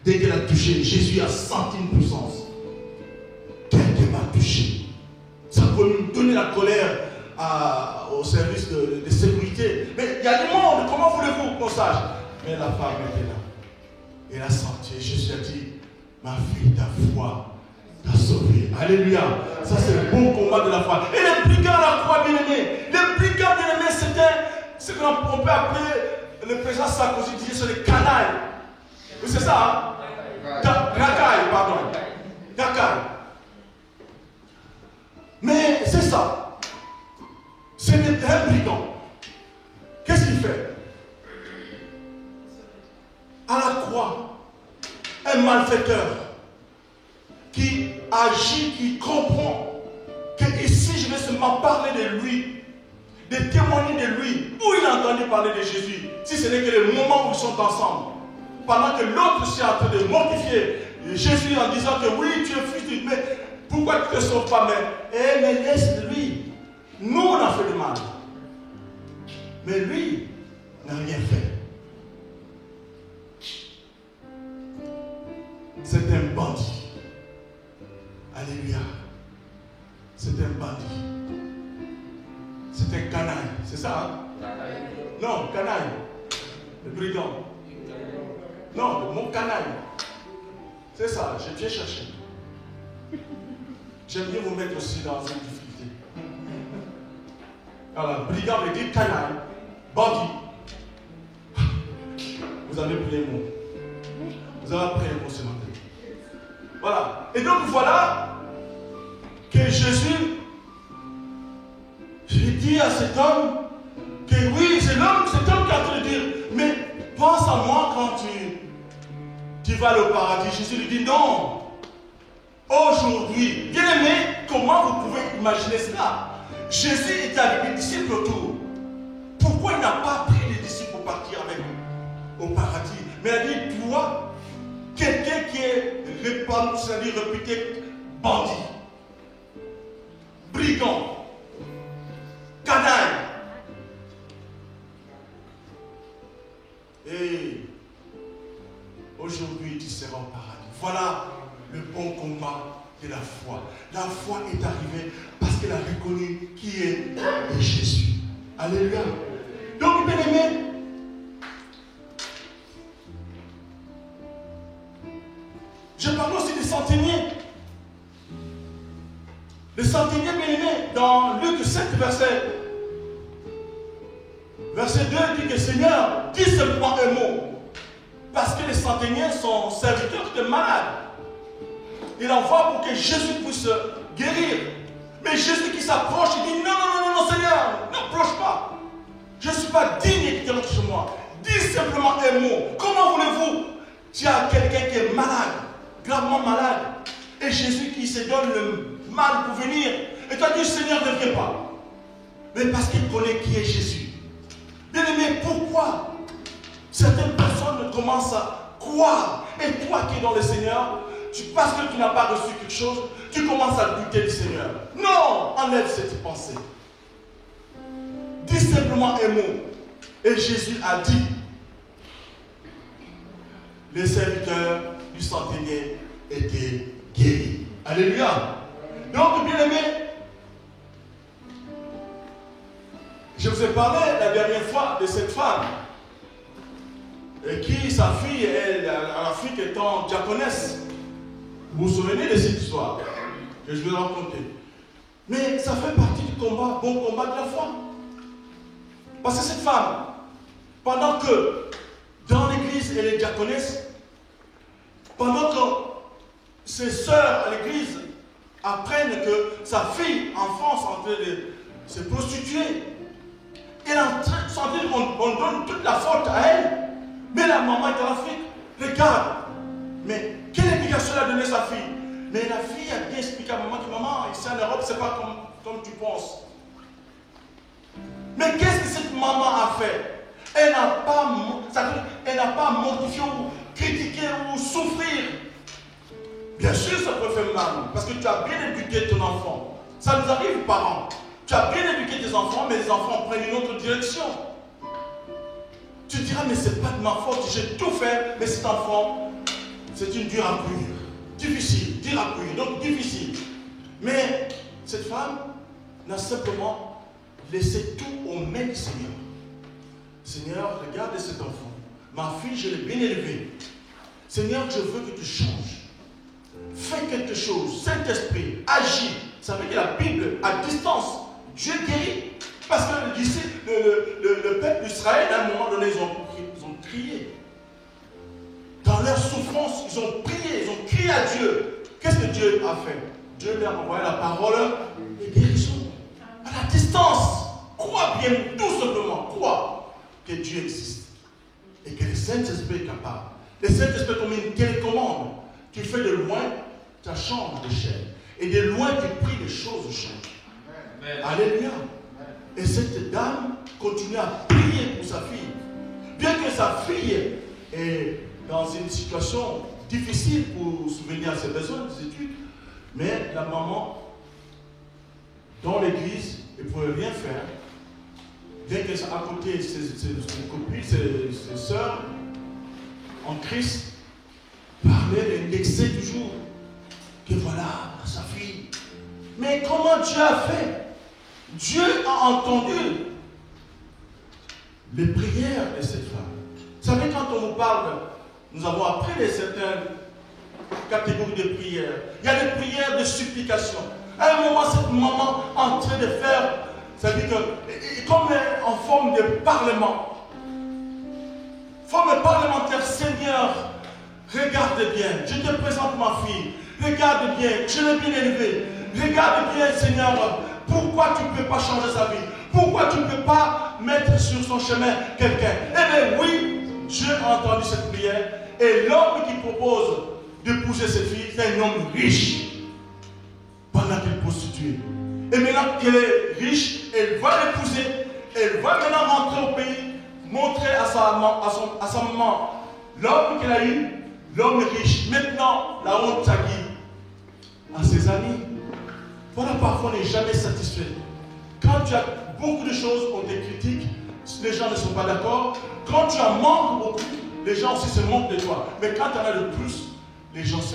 dès qu'elle a touché, Jésus a senti une puissance. Quelqu'un m'a touché. Ça peut nous donner la colère au service de sécurité. Mais il y a du monde, comment voulez-vous qu'on sache? Mais la femme était là. Elle a senti, Jésus a dit, ma fille, ta foi t'a sauvée. Alléluia. Ça, c'est le bon combat de la foi. Et les brigands à la croix, bien-aimés. Les brigands, bien-aimés, c'était ce qu'on peut appeler, le président Sarkozy disait, c'est les canailles. Oui, c'est ça, hein? Racaille, pardon. Racaille. Mais c'est ça. C'est un brigand. Qu'est-ce qu'il fait? À la croix, un malfaiteur qui agit, qui comprend que ici je vais seulement parler de lui, de témoigner de lui, où il a entendu parler de Jésus, si ce n'est que le moment où ils sont ensemble, pendant que l'autre s'est en train de mortifier Jésus en disant que oui, tu es fils de Dieu, mais pourquoi tu ne te sauves pas? Mais laisse-lui. Nous, on a fait du mal. Mais lui n'a rien fait. C'est un bandit. Alléluia. C'est un bandit. C'est un canaille. C'est ça, hein? Non, canaille. Le brigand. Non, le mot canaille. C'est ça, j'ai bien cherché. J'aime bien vous mettre aussi dans une difficulté. Alors, brigand veut dire canaille, bandit. Vous avez pris les mots. Vous avez appris les mots ce matin. Voilà. Et donc voilà que Jésus dit à cet homme que oui, c'est l'homme, cet homme qui est en train de dire, mais pense à moi quand tu vas aller au paradis. Jésus lui dit non. Aujourd'hui, bien aimé, comment vous pouvez imaginer cela? Jésus était avec les disciples autour. Pourquoi il n'a pas pris les disciples pour partir avec eux au paradis? Mais il a dit, toi, quelqu'un qui est répandu, c'est-à-dire réputé bandit, brigand, canaille. Et aujourd'hui, tu seras au paradis. Voilà le bon combat de la foi. La foi est arrivée parce qu'elle a reconnu qui est Jésus. Alléluia. Donc, bien aimé, je parle aussi des centeniers. Les centeniers, bien aimés, dans Luc 7, verset 2, dit que Seigneur, dis seulement un mot. Parce que les centeniers sont serviteurs de malades. Il envoie pour que Jésus puisse guérir. Mais Jésus qui s'approche, il dit non, Seigneur, n'approche pas. Je ne suis pas digne de l'autre chez moi. Dis simplement un mot. Comment voulez-vous? Tu as quelqu'un qui est malade, gravement malade. Et Jésus qui se donne le mal pour venir. Et tu as dit, Seigneur, ne viens pas. Mais parce qu'il connaît qui est Jésus. Bien aimé, pourquoi certaines personnes commencent à croire? Et toi qui es dans le Seigneur, parce que tu n'as pas reçu quelque chose, tu commences à douter du Seigneur. Non, enlève cette pensée. Dis simplement un mot. Et Jésus a dit, les serviteurs du centenier étaient guéris. Alléluia. Donc, bien aimé, je vous ai parlé la dernière fois de cette femme qui, sa fille, la fille étant diaconesse. Vous vous souvenez de cette histoire que je vais raconter? Mais ça fait partie du combat, bon combat de la foi. Parce que cette femme, pendant que dans l'église elle est diaconesse, pendant que ses sœurs à l'église apprennent que sa fille, enfant, est en train de se prostituer, elle est en train de sentir qu'on donne toute la faute à elle. Mais la maman est en Afrique. Regarde, Mais quelle éducation elle a donné sa fille? Mais la fille a bien expliqué à maman que maman, ici en Europe, c'est pas comme tu penses. Mais qu'est-ce que cette maman a fait? Elle n'a pas mortifié ou critiqué ou souffrir. Bien sûr, ça peut faire mal, parce que tu as bien éduqué ton enfant. Ça nous arrive, parents. Tu as bien éduqué tes enfants, mais les enfants prennent une autre direction. Tu diras, mais c'est pas de ma faute, j'ai tout fait, mais cet enfant, c'est une dure à cuire. Difficile, dur à cuire, donc difficile. Mais cette femme n'a simplement laissé tout aux mains du Seigneur. Seigneur, regarde cet enfant. Ma fille, je l'ai bien élevée. Seigneur, je veux que tu changes. Fais quelque chose. Saint-Esprit, agis. Vous savez que la Bible, à distance, Dieu guérit. Parce que ici, le peuple d'Israël, à un moment donné, ils ont crié. Dans leur souffrance, ils ont prié, ils ont crié à Dieu. Qu'est-ce que Dieu a fait? Dieu leur a envoyé la parole de guérison. À la distance. Crois bien, tout simplement, crois que Dieu existe. Et que le Saint-Esprit est capable. Le Saint-Esprit te met une télécommande. Tu fais de loin, tu changes d'échelle. Et de loin, tu pries, les choses changent. Amen. Alléluia. Et cette dame continue à prier pour sa fille. Bien que sa fille est dans une situation difficile pour subvenir à ses besoins, des études, mais la maman, dans l'église, elle ne pouvait rien faire. Bien qu'à côté, ses copines, ses sœurs, en Christ, parlaient, indexaient toujours que voilà, sa fille. Mais comment Dieu a fait? Dieu a entendu les prières de cette femme. Vous savez, quand on vous parle, nous avons appris certaines catégories de prières. Il y a des prières de supplication. À un moment, cette maman en train de faire, ça veut dire que, comme en forme de parlement, forme parlementaire, Seigneur, regarde bien, je te présente ma fille, regarde bien, je l'ai bien élevée, regarde bien, Seigneur, pourquoi tu ne peux pas changer sa vie? Pourquoi tu ne peux pas mettre sur son chemin quelqu'un? Eh bien oui, Dieu a entendu cette prière. Et l'homme qui propose d'épouser cette fille, c'est un homme riche. Pendant qu'il est prostitué. Et maintenant qu'elle est riche, elle va l'épouser. Elle va maintenant rentrer au pays, montrer à sa maman l'homme qu'elle a eu, l'homme riche. Maintenant, la honte s'acquiert à ses amis. Voilà, parfois on n'est jamais satisfait. Quand tu as beaucoup de choses, on te critique, les gens ne sont pas d'accord. Quand tu en manques beaucoup, les gens aussi se moquent de toi. Mais quand tu en as le plus, les gens se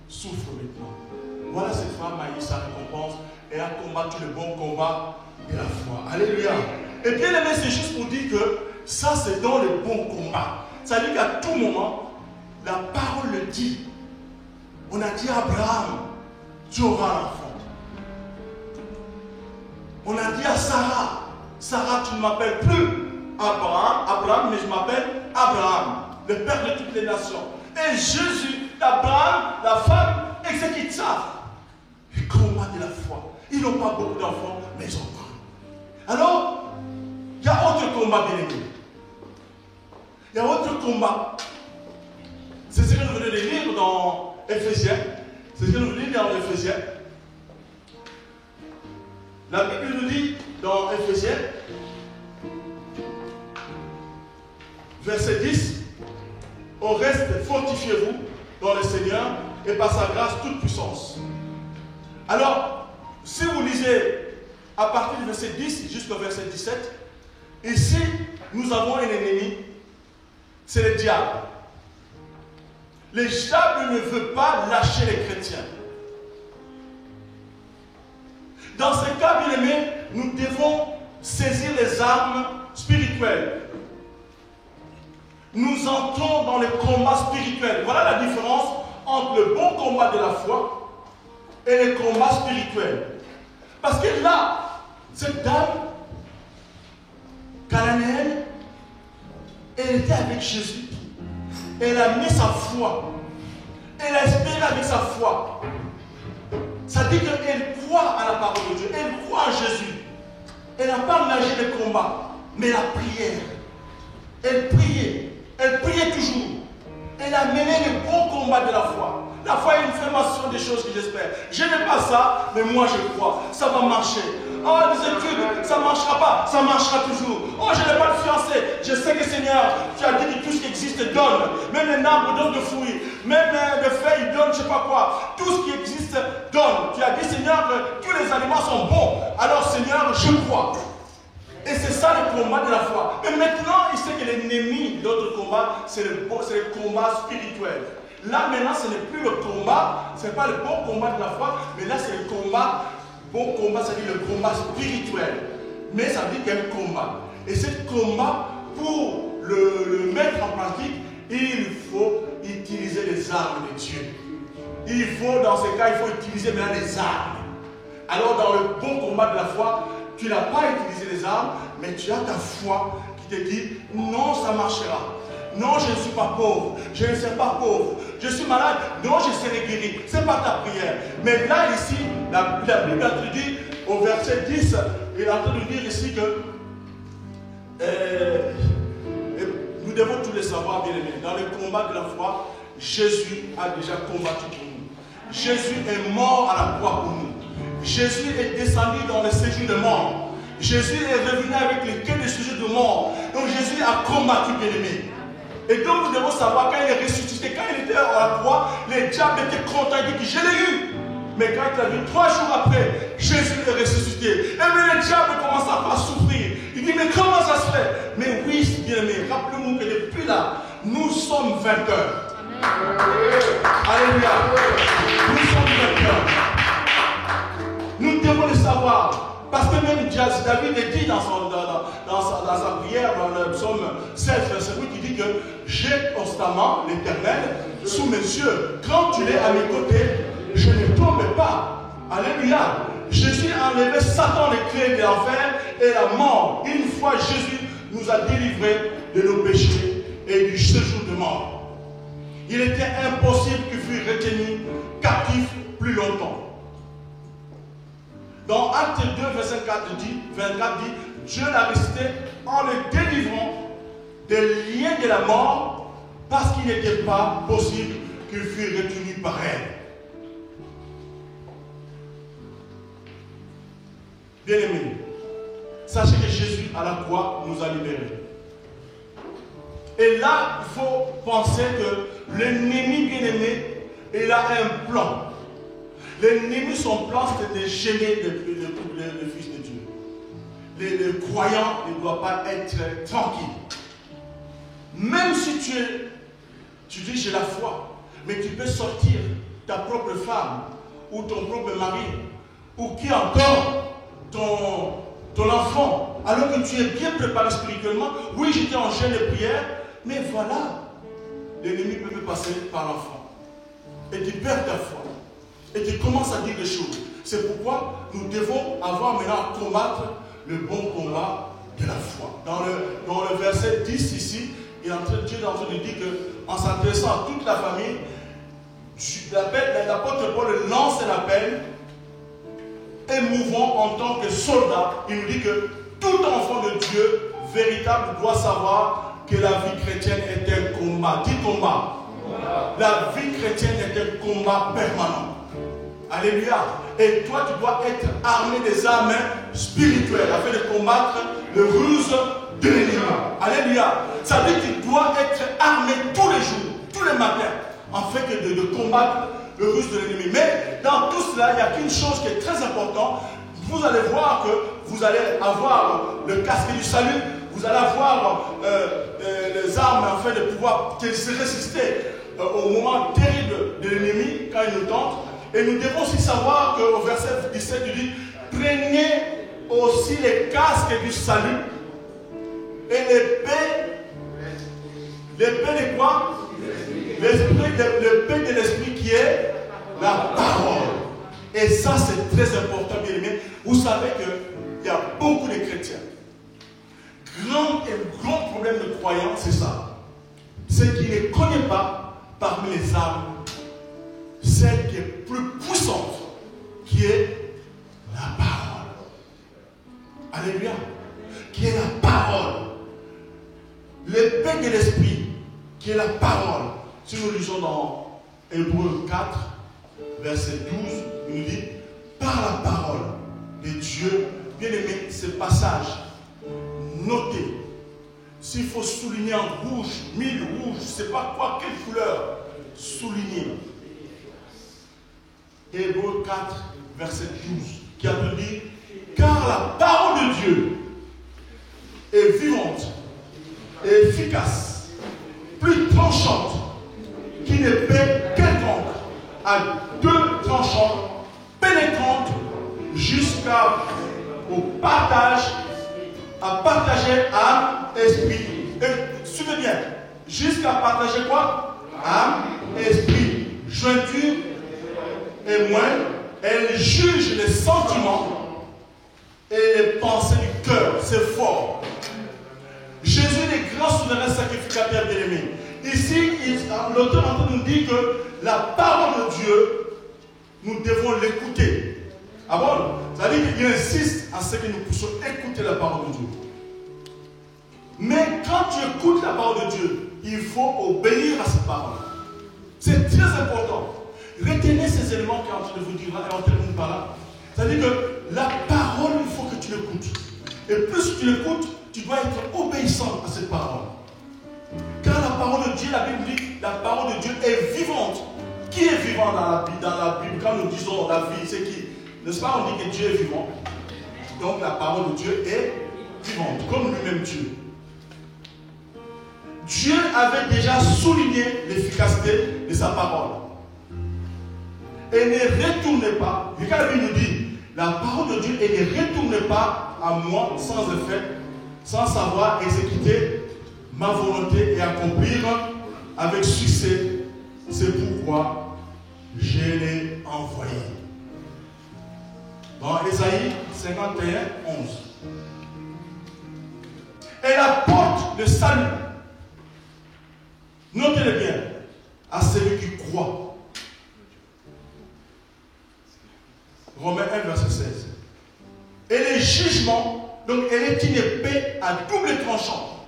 souffrent maintenant. Voilà, cette femme a eu sa récompense et a combattu le bon combat de la foi. Alléluia. Et bien aimé, c'est juste pour dire que ça, c'est dans le bon combat. Ça veut dire qu'à tout moment, la parole le dit. On a dit à Abraham, tu auras un enfant. On a dit à Sarah, Sarah, tu ne m'appelles plus Abraham, mais je m'appelle Abraham, le père de toutes les nations. Et Jésus, Abraham, la femme, exécute ça. Le combat de la foi. Ils n'ont pas beaucoup d'enfants, mais ils ont pas. Alors, il y a autre combat, bien aimé. Il y a autre combat. C'est ce que nous venons de lire dans Éphésiens. C'est ce que nous venons de lire dans Éphésiens. La Bible nous dit dans Éphésiens, verset 10, au reste, fortifiez-vous dans le Seigneur et par sa grâce toute puissance. Alors, si vous lisez à partir du verset 10 jusqu'au verset 17, ici, nous avons un ennemi, c'est le diable. Le diable ne veut pas lâcher les chrétiens. Dans ce cas, bien aimé, nous devons saisir les armes spirituelles. Nous entrons dans le combat spirituel. Voilà la différence entre le bon combat de la foi et le combat spirituel. Parce que là, cette dame cananéenne, elle était avec Jésus. Elle a mis sa foi. Elle a espéré avec sa foi. Ça dit qu'elle croit à la parole de Dieu. Elle croit en Jésus. Elle n'a pas nagé le combat, mais la prière. Elle priait. Elle priait toujours. Et Elle a mené le bon combat de la foi. La foi est une formation des choses que j'espère. Je n'ai pas ça, mais moi je crois. Ça va marcher. Oh, les études, ça ne marchera pas. Ça marchera toujours. Oh, je n'ai pas de fiancé. Je sais que Seigneur, tu as dit que tout ce qui existe donne. Même les arbres donnent de fruits. Même les feuilles donnent je ne sais pas quoi. Tout ce qui existe donne. Tu as dit, Seigneur, que tous les aliments sont bons. Alors, Seigneur, je crois. Et c'est ça le combat de la foi. Mais maintenant, il sait que l'ennemi de notre combat, c'est le combat spirituel. Là, maintenant, ce n'est plus le combat, ce n'est pas le bon combat de la foi, mais là, c'est le combat, bon combat, c'est-à-dire le combat spirituel. Mais ça veut dire qu'il y a un combat. Et ce combat, pour le mettre en pratique, il faut utiliser les armes de Dieu. Il faut, dans ce cas, il faut utiliser maintenant les armes. Alors, dans le bon combat de la foi, tu n'as pas utilisé les armes, mais tu as ta foi qui te dit, non, ça marchera. Non, je ne suis pas pauvre. Je ne suis pas pauvre. Je suis malade. Non, je serai guéri. Ce n'est pas ta prière. Mais là, ici, la Bible a dit, au verset 10, il est en train de dire ici que nous devons tous les savoir, bien aimés. Dans le combat de la foi, Jésus a déjà combattu pour nous. Jésus est mort à la croix pour nous. Jésus est descendu dans le séjour de mort. Jésus est revenu avec les quais de séjour de mort. Donc Jésus a combattu, bien aimés. Et donc nous devons savoir, quand il est ressuscité, quand il était à la croix, les diables étaient contents, ils disent que je l'ai eu. Mais quand il a vu 3 jours après, Jésus est ressuscité. Et bien les diables commencent à souffrir. Il dit, mais comment ça se fait? Mais oui, bien aimé, rappelez-nous que depuis là, nous sommes vainqueurs. Alléluia. Nous sommes vainqueurs. Nous devons le savoir. Parce que même David est dit dans sa prière, dans le psaume 16, verset 8, il dit que j'ai constamment l'Éternel sous mes yeux. Quand tu es à mes côtés, je ne tombe pas. Alléluia. Jésus a enlevé Satan les clés de l'enfer et la mort. Une fois Jésus nous a délivrés de nos péchés et du séjour de mort. Il était impossible qu'il fût retenu captif plus longtemps. Dans Acte 2, verset 24 dit, Dieu l'a ressuscité en le délivrant des liens de la mort parce qu'il n'était pas possible qu'il fût retenu par elle. Bien-aimés, sachez que Jésus à la croix nous a libérés. Et là, il faut penser que l'ennemi bien-aimé, il a un plan. L'ennemi, son plan, c'est de gêner le Fils de Dieu. Le croyant ne doit pas être tranquille. Même si tu dis j'ai la foi, mais tu peux sortir ta propre femme, ou ton propre mari, ou qui encore ton enfant, alors que tu es bien préparé spirituellement. Oui, j'étais en jeûne de prière, mais voilà, l'ennemi peut me passer par l'enfant. Et tu perds ta foi. Et tu commences à dire des choses. C'est pourquoi nous devons avoir maintenant à combattre le bon combat de la foi. Dans le verset 10 ici, Dieu est en train de dire qu'en s'adressant à toute la famille, l'apôtre Paul lance un appel émouvant en tant que soldat. Il nous dit que tout enfant de Dieu véritable doit savoir que la vie chrétienne est un combat. Dis combat. La vie chrétienne est un combat permanent. Alléluia. Et toi, tu dois être armé des armes spirituelles afin de combattre le ruse de l'ennemi. Alléluia. Ça veut dire que tu dois être armé tous les jours, tous les matins, afin de combattre le ruse de l'ennemi. Mais dans tout cela, il n'y a qu'une chose qui est très importante. Vous allez voir que vous allez avoir le casque du salut, vous allez avoir les armes afin de pouvoir se résister au moment terrible de l'ennemi quand il nous tente. Et nous devons aussi savoir qu'au verset 17, il dit, prenez aussi les casques du salut et l'épée de quoi? L'épée de l'esprit qui est la parole. Et ça, c'est très important, bien aimé. Vous savez qu'il y a beaucoup de chrétiens. Grand problème de croyants, c'est ça. C'est qu'ils ne connaissent pas parmi les armes celle qui est plus puissante, qui est la parole. Alléluia. Qui est la parole. L'épée de l'esprit, qui est la parole. Si nous lisons dans Hébreux 4, verset 12, il nous dit, par la parole de Dieu, bien aimé, ce passage, notez, s'il faut souligner en rouge, 1000 rouges, je ne sais pas quoi, quelle couleur, souligner. Hébreux 4, verset 12, qui a dit, car la parole de Dieu est vivante et efficace, plus tranchante qu'une épée quelconque, à 2 tranchants, pénétrante jusqu'au partage, à partager âme, esprit. Et suivez bien, jusqu'à partager quoi? Âme, esprit, jointure et moelle. Elle juge les sentiments et les pensées du cœur. C'est fort. Jésus est grand souverain sacrificateur bien-aimé. Ici, l'auteur est en train de nous dire que la parole de Dieu, nous devons l'écouter. Ah bon? Ça veut dire qu'il insiste à ce que nous puissions écouter la parole de Dieu. Mais quand tu écoutes la parole de Dieu, il faut obéir à cette parole. C'est très important. Retenez ces éléments qui sont en train de vous dire et on termine par là. C'est-à-dire que la parole, il faut que tu l'écoutes. Et plus tu l'écoutes, tu dois être obéissant à cette parole. Car la parole de Dieu, la Bible dit, la parole de Dieu est vivante. Qui est vivant dans la Bible? Quand nous disons la vie, c'est qui? N'est-ce pas? On dit que Dieu est vivant. Donc la parole de Dieu est vivante, comme lui-même Dieu. Dieu avait déjà souligné l'efficacité de sa parole. Et ne retournez pas. Regarde, il nous dit, la parole de Dieu, et ne retournez pas à moi sans effet, sans savoir exécuter ma volonté et accomplir avec succès. C'est pourquoi je l'ai envoyé. Dans Ésaïe 51, 11. Elle apporte le salut. Notez-le bien. À celui qui croit. Romains 1, verset 16. Et les jugements, donc elle est une épée à double tranchant.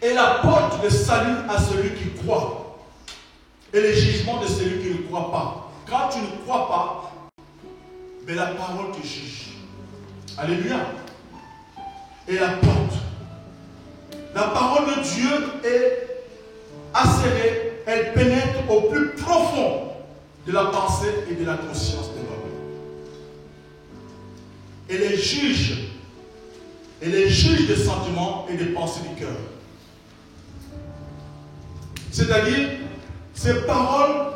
Elle apporte le salut à celui qui croit. Et les jugements de celui qui ne croit pas. Quand tu ne crois pas, mais la parole te juge. Alléluia. Et la porte. La parole de Dieu est acérée, elle pénètre au plus profond de la pensée et de la conscience de l'homme. Elle est juge. Elle est juge des sentiments et des pensées du cœur. C'est-à-dire, ces paroles,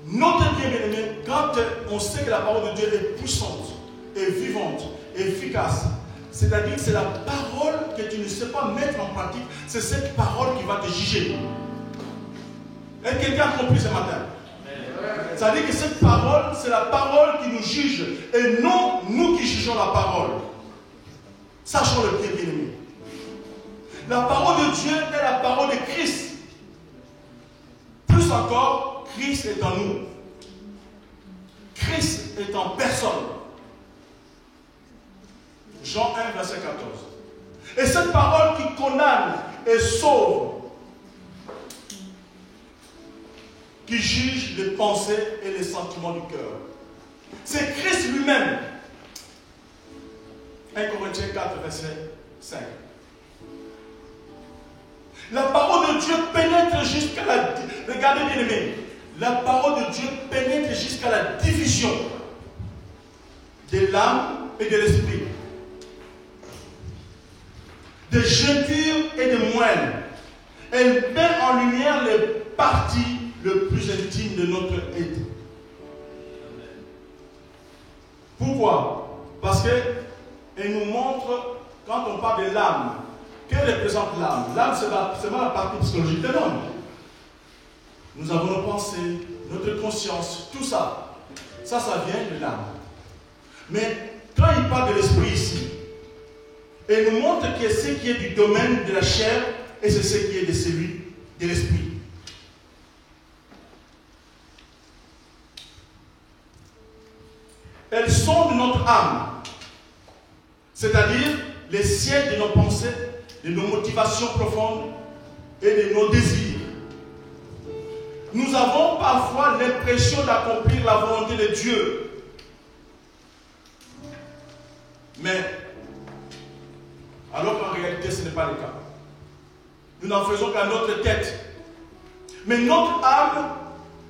notez bien, bien aimé, quand on sait que la parole de Dieu est puissante, est vivante, efficace, c'est-à-dire que c'est la parole que tu ne sais pas mettre en pratique, c'est cette parole qui va te juger. Est-ce que quelqu'un a compris ce matin? C'est-à-dire que cette parole, c'est la parole qui nous juge, et non nous qui jugeons la parole. Sachons-le bien, bien aimé. La parole de Dieu est la parole de Christ. Plus encore, Christ est en nous. Christ est en personne. Jean 1, verset 14. Et cette parole qui condamne et sauve, qui juge les pensées et les sentiments du cœur. C'est Christ lui-même. 1 Corinthiens 4, verset 5. La parole de Dieu pénètre jusqu'à la... Regardez bien aimé. La parole de Dieu pénètre jusqu'à la division de l'âme et de l'esprit. De jointure et de moelle. Elle met en lumière les parties le plus intime de notre être. Pourquoi? Parce qu'elle nous montre, quand on parle de l'âme, qu'elle représente l'âme? L'âme, c'est la partie psychologique de l'homme. Nous avons nos pensées, notre conscience, tout ça. Ça vient de l'âme. Mais quand il parle de l'esprit ici, elle nous montre que ce qui est du domaine de la chair, et c'est ce qui est de celui de l'esprit. Elles sont de notre âme, c'est-à-dire les sièges de nos pensées, de nos motivations profondes et de nos désirs. Nous avons parfois l'impression d'accomplir la volonté de Dieu. Mais, alors qu'en réalité, ce n'est pas le cas. Nous n'en faisons qu'à notre tête. Mais notre âme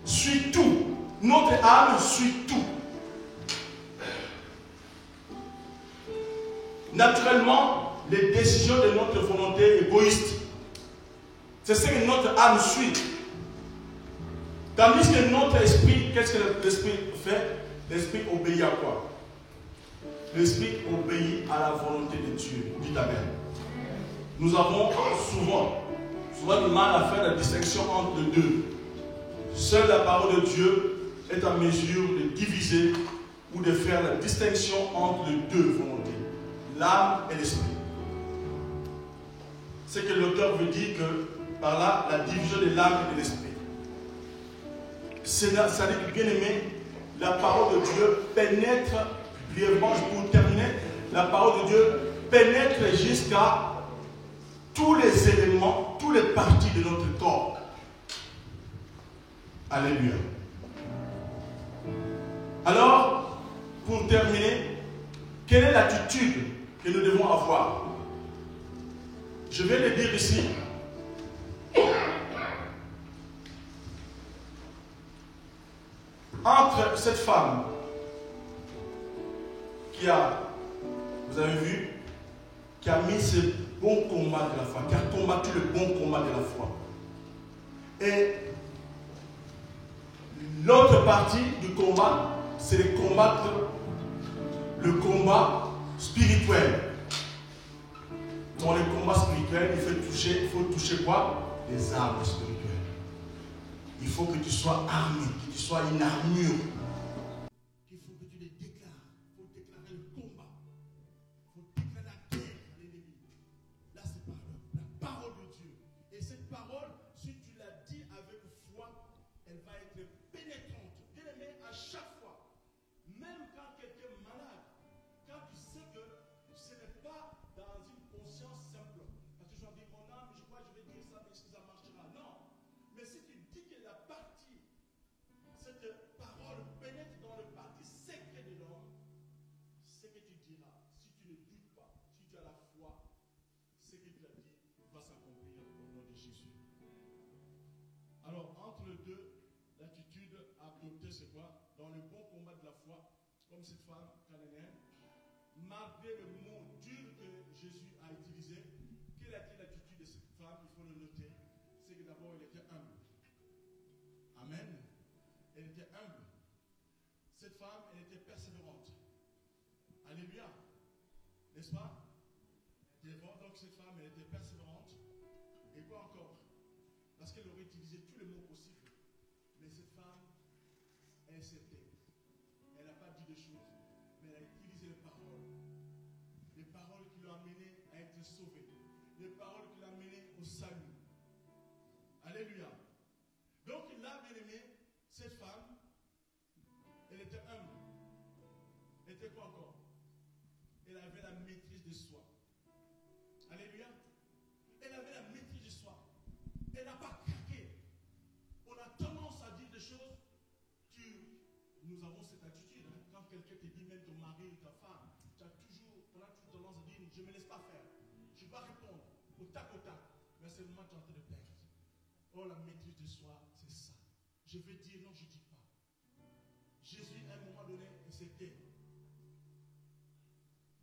suit tout. Notre âme suit tout. Naturellement, les décisions de notre volonté égoïste, c'est ce que notre âme suit. Tandis que notre esprit, qu'est-ce que l'esprit fait? L'esprit obéit à quoi? L'esprit obéit à la volonté de Dieu. Dites Amen. Nous avons souvent du mal à faire la distinction entre les deux. Seule la parole de Dieu est en mesure de diviser ou de faire la distinction entre les deux volontés, l'âme et l'esprit. C'est que l'auteur veut dire que par là, la division de l'âme et de l'esprit. Ça dit que, bien aimé, la parole de Dieu pénètre, brièvement pour terminer, la parole de Dieu pénètre jusqu'à tous les éléments, toutes les parties de notre corps. Alléluia. Alors, pour terminer, quelle est l'attitude que nous devons avoir? Je vais le dire ici. Entre cette femme qui a, vous avez vu, qui a mis ce bon combat de la foi, qui a combattu le bon combat de la foi, et l'autre partie du combat, c'est de combattre le combat spirituel. Dans le combat spirituel, il faut toucher quoi? Les armes spirituelles. Il faut que tu sois armé, que tu sois une armure. Il faut que tu les déclares. Il faut déclarer le combat. Il faut déclarer la guerre à l'ennemi. Là, c'est par la parole de Dieu. Et cette parole, si tu la dis avec foi, elle va être pénétrante. Bien aimé, à chaque fois, même quand quelqu'un est malade, quand tu sais que ce n'est pas dans une conscience simple, parce que je vais dire mon âme, je crois que je vais dire ça, mais est-ce que ça marchera? Non. Mais si tu dis que la partie, cette parole pénètre dans le parti secret de l'homme, ce que tu diras, si tu ne doutes pas, si tu as la foi, ce que tu as dit va s'accomplir au nom de Jésus. Alors, entre les deux, l'attitude à adopter, c'est quoi? Dans le bon combat de la foi, comme cette femme cananéenne, malgré le mot dur que Jésus a utilisé, quelle a été l'attitude de cette femme? Il faut le noter. C'est que d'abord, elle était humble. Amen. Elle était humble. Cette femme, elle était persévérante. Alléluia. N'est-ce pas? Donc cette femme, elle était persévérante. Et quoi encore? Parce qu'elle aurait utilisé tous les mots possibles. Mais cette femme, elle s'était. Elle n'a pas dit des choses. Mais elle a utilisé les paroles. Les paroles qui l'ont amené à être sauvé. Les paroles qui l'ont amené au salut. Alléluia. Donc là, bien aimé, cette femme, elle était humble. Elle était quoi encore? Elle avait la maîtrise de soi. Alléluia. Elle avait la maîtrise de soi. Elle n'a pas craqué. On a tendance à dire des choses. Nous avons cette attitude. Hein. Quand quelqu'un te dit, même ton mari ou ta femme, on a toujours tendance à dire, je ne me laisse pas faire. Je ne vais pas répondre au tac au tac. Mais c'est le moment que tu es en train de perdre. Oh, la maîtrise de soi, c'est ça. Je vais dire non, je ne dis pas. Jésus, à un moment donné, il s'était.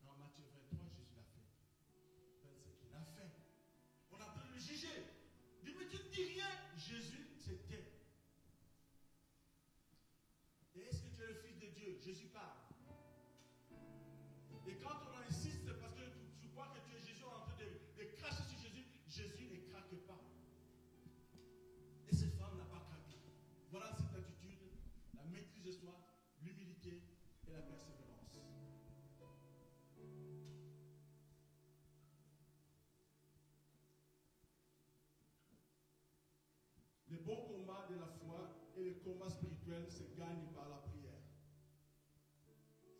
Dans Matthieu 23, Jésus l'a fait. 25, il l'a fait. On est en train de le juger. Il dit, mais tu ne dis rien. Jésus s'était. Et est-ce que tu es le Fils de Dieu? Jésus parle. Et quand on insiste, parce que tu crois que tu es Jésus, on est en train de cracher sur Jésus, Jésus ne craque pas. Et cette femme n'a pas craqué. Voilà cette attitude, la maîtrise de soi, l'humilité et la persévérance. Le bon combat de la foi et le combat spirituel se gagnent par la prière.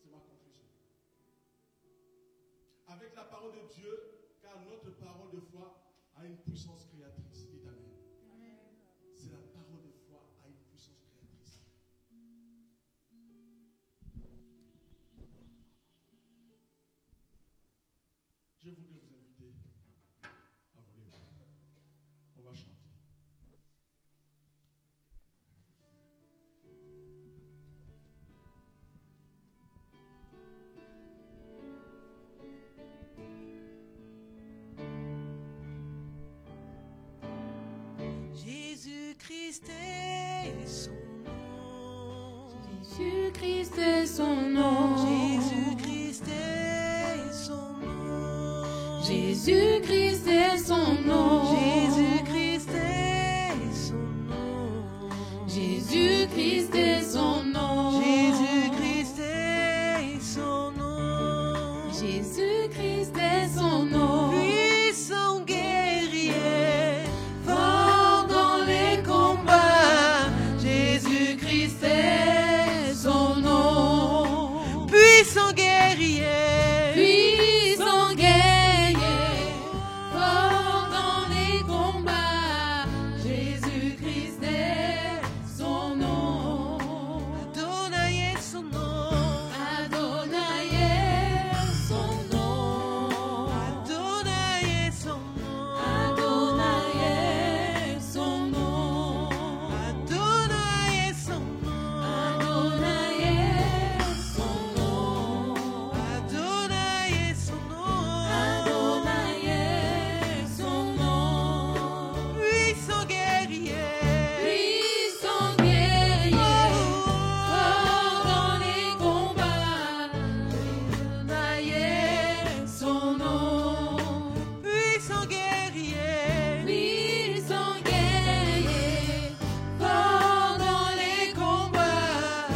C'est ma conclusion. Avec la parole de Dieu, car notre parole de foi a une puissance créatrice. Dites Amen. C'est la parole de foi Je voudrais vous inviter à vous lever. On va chanter. Jésus-Christ est son nom. Jésus-Christ est son nom. Jésus-Christ est son nom. Jésus-Christ est son nom. Jésus-Christ est son nom. Jésus-Christ est son nom. Jésus-Christ est son nom. Jésus-Christ est son nom. Puissant guerrier, fort dans les combats. Jésus-Christ est son nom. Puissant guerrier, Puissant guerrier, fort dans les combats. Jésus-Christ est son nom. Adonai est son nom. Adonai est son nom. Adonai est son nom. Adonai est son nom. Adonai est son nom. Adonai est son nom. Adonai est son nom. Adonai est son nom. Puissant guerrier, Puissant guerrier, fort dans les combats. Adonai est son nom. puissant guerrier, Puissant guerrier, fort dans les combats.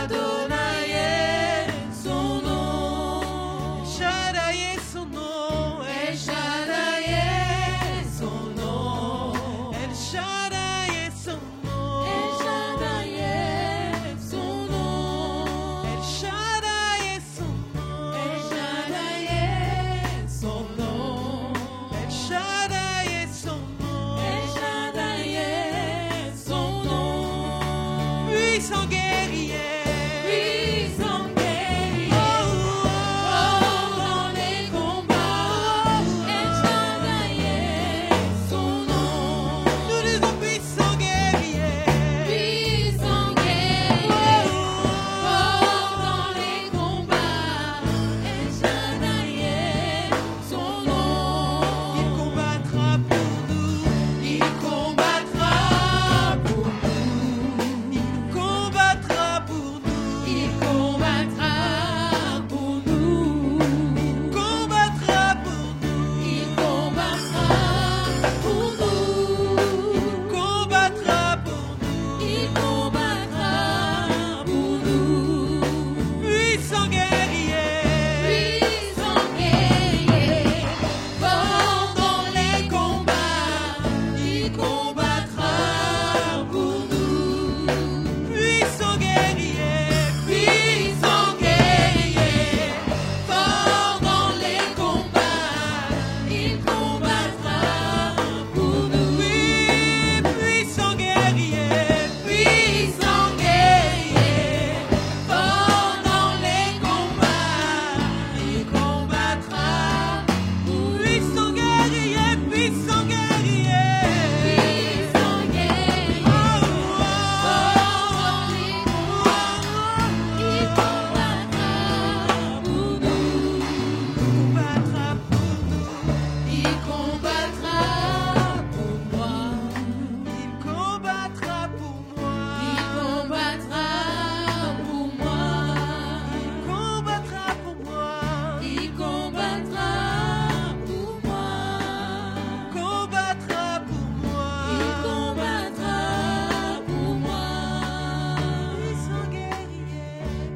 Adonai est son nom. Shaddai est son nom. El Shaddai est son nom. El Shaddai est son nom. El Shaddai est son nom. El Shaddai est son nom. El Shaddai est son nom. El Shaddai est son nom. El Shaddai est son nom. Puissant guerrier, Puissant guerrier, fort dans les combats. El Shaddai est son nom. nous disons puissant guerrier, Puissant guerrier, fort dans les combats. El Shaddai est son nom. il combattra pour nous, Il combattra pour nous. il combattra pour nous, Il combattra pour nous. il combattra pour nous, Il combattra pour nous. il combattra pour nous, Il combattra pour nous. puissant guerrier, Puissant guerrier, fort dans les combats. Il combattra pour nous. puissant guerrier, Puissant guerrier, fort dans les combats. Il combattra pour nous. oui, puissant guerrier, Puissant guerrier, fort dans les combats. Il combattra pour nous. puissant guerrier, puissant guerrier, Puissant guerrier, fort dans les combats. Il combattra pour nous. combattra pour nous, Il combattra pour moi. il combattra pour moi, Il combattra pour moi. il combattra pour moi, Il combattra pour moi. combattra pour moi, Il combattra pour moi. puissant guerrier,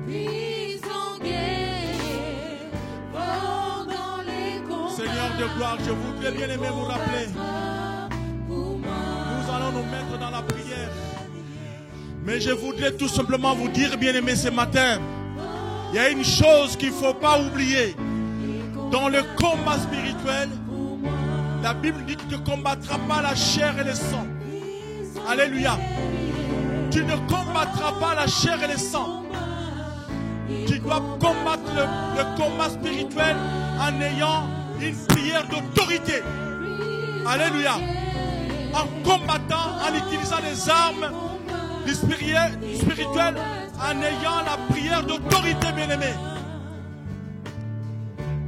Puissant guerrier, fort dans les combats. Seigneur de gloire, je voudrais bien aimer vous rappeler. Pour moi. Nous allons nous mettre dans la prière. Mais je voudrais tout simplement vous dire, bien aimé, ce matin, il y a une chose qu'il ne faut pas oublier. Dans le combat spirituel, la Bible dit que tu ne combattras pas la chair et le sang. Alléluia. Tu ne combattras pas la chair et le sang. Tu dois combattre le combat spirituel en ayant une prière d'autorité. Alléluia. En combattant, en utilisant les armes du spirituel, en ayant la prière d'autorité, bien-aimé.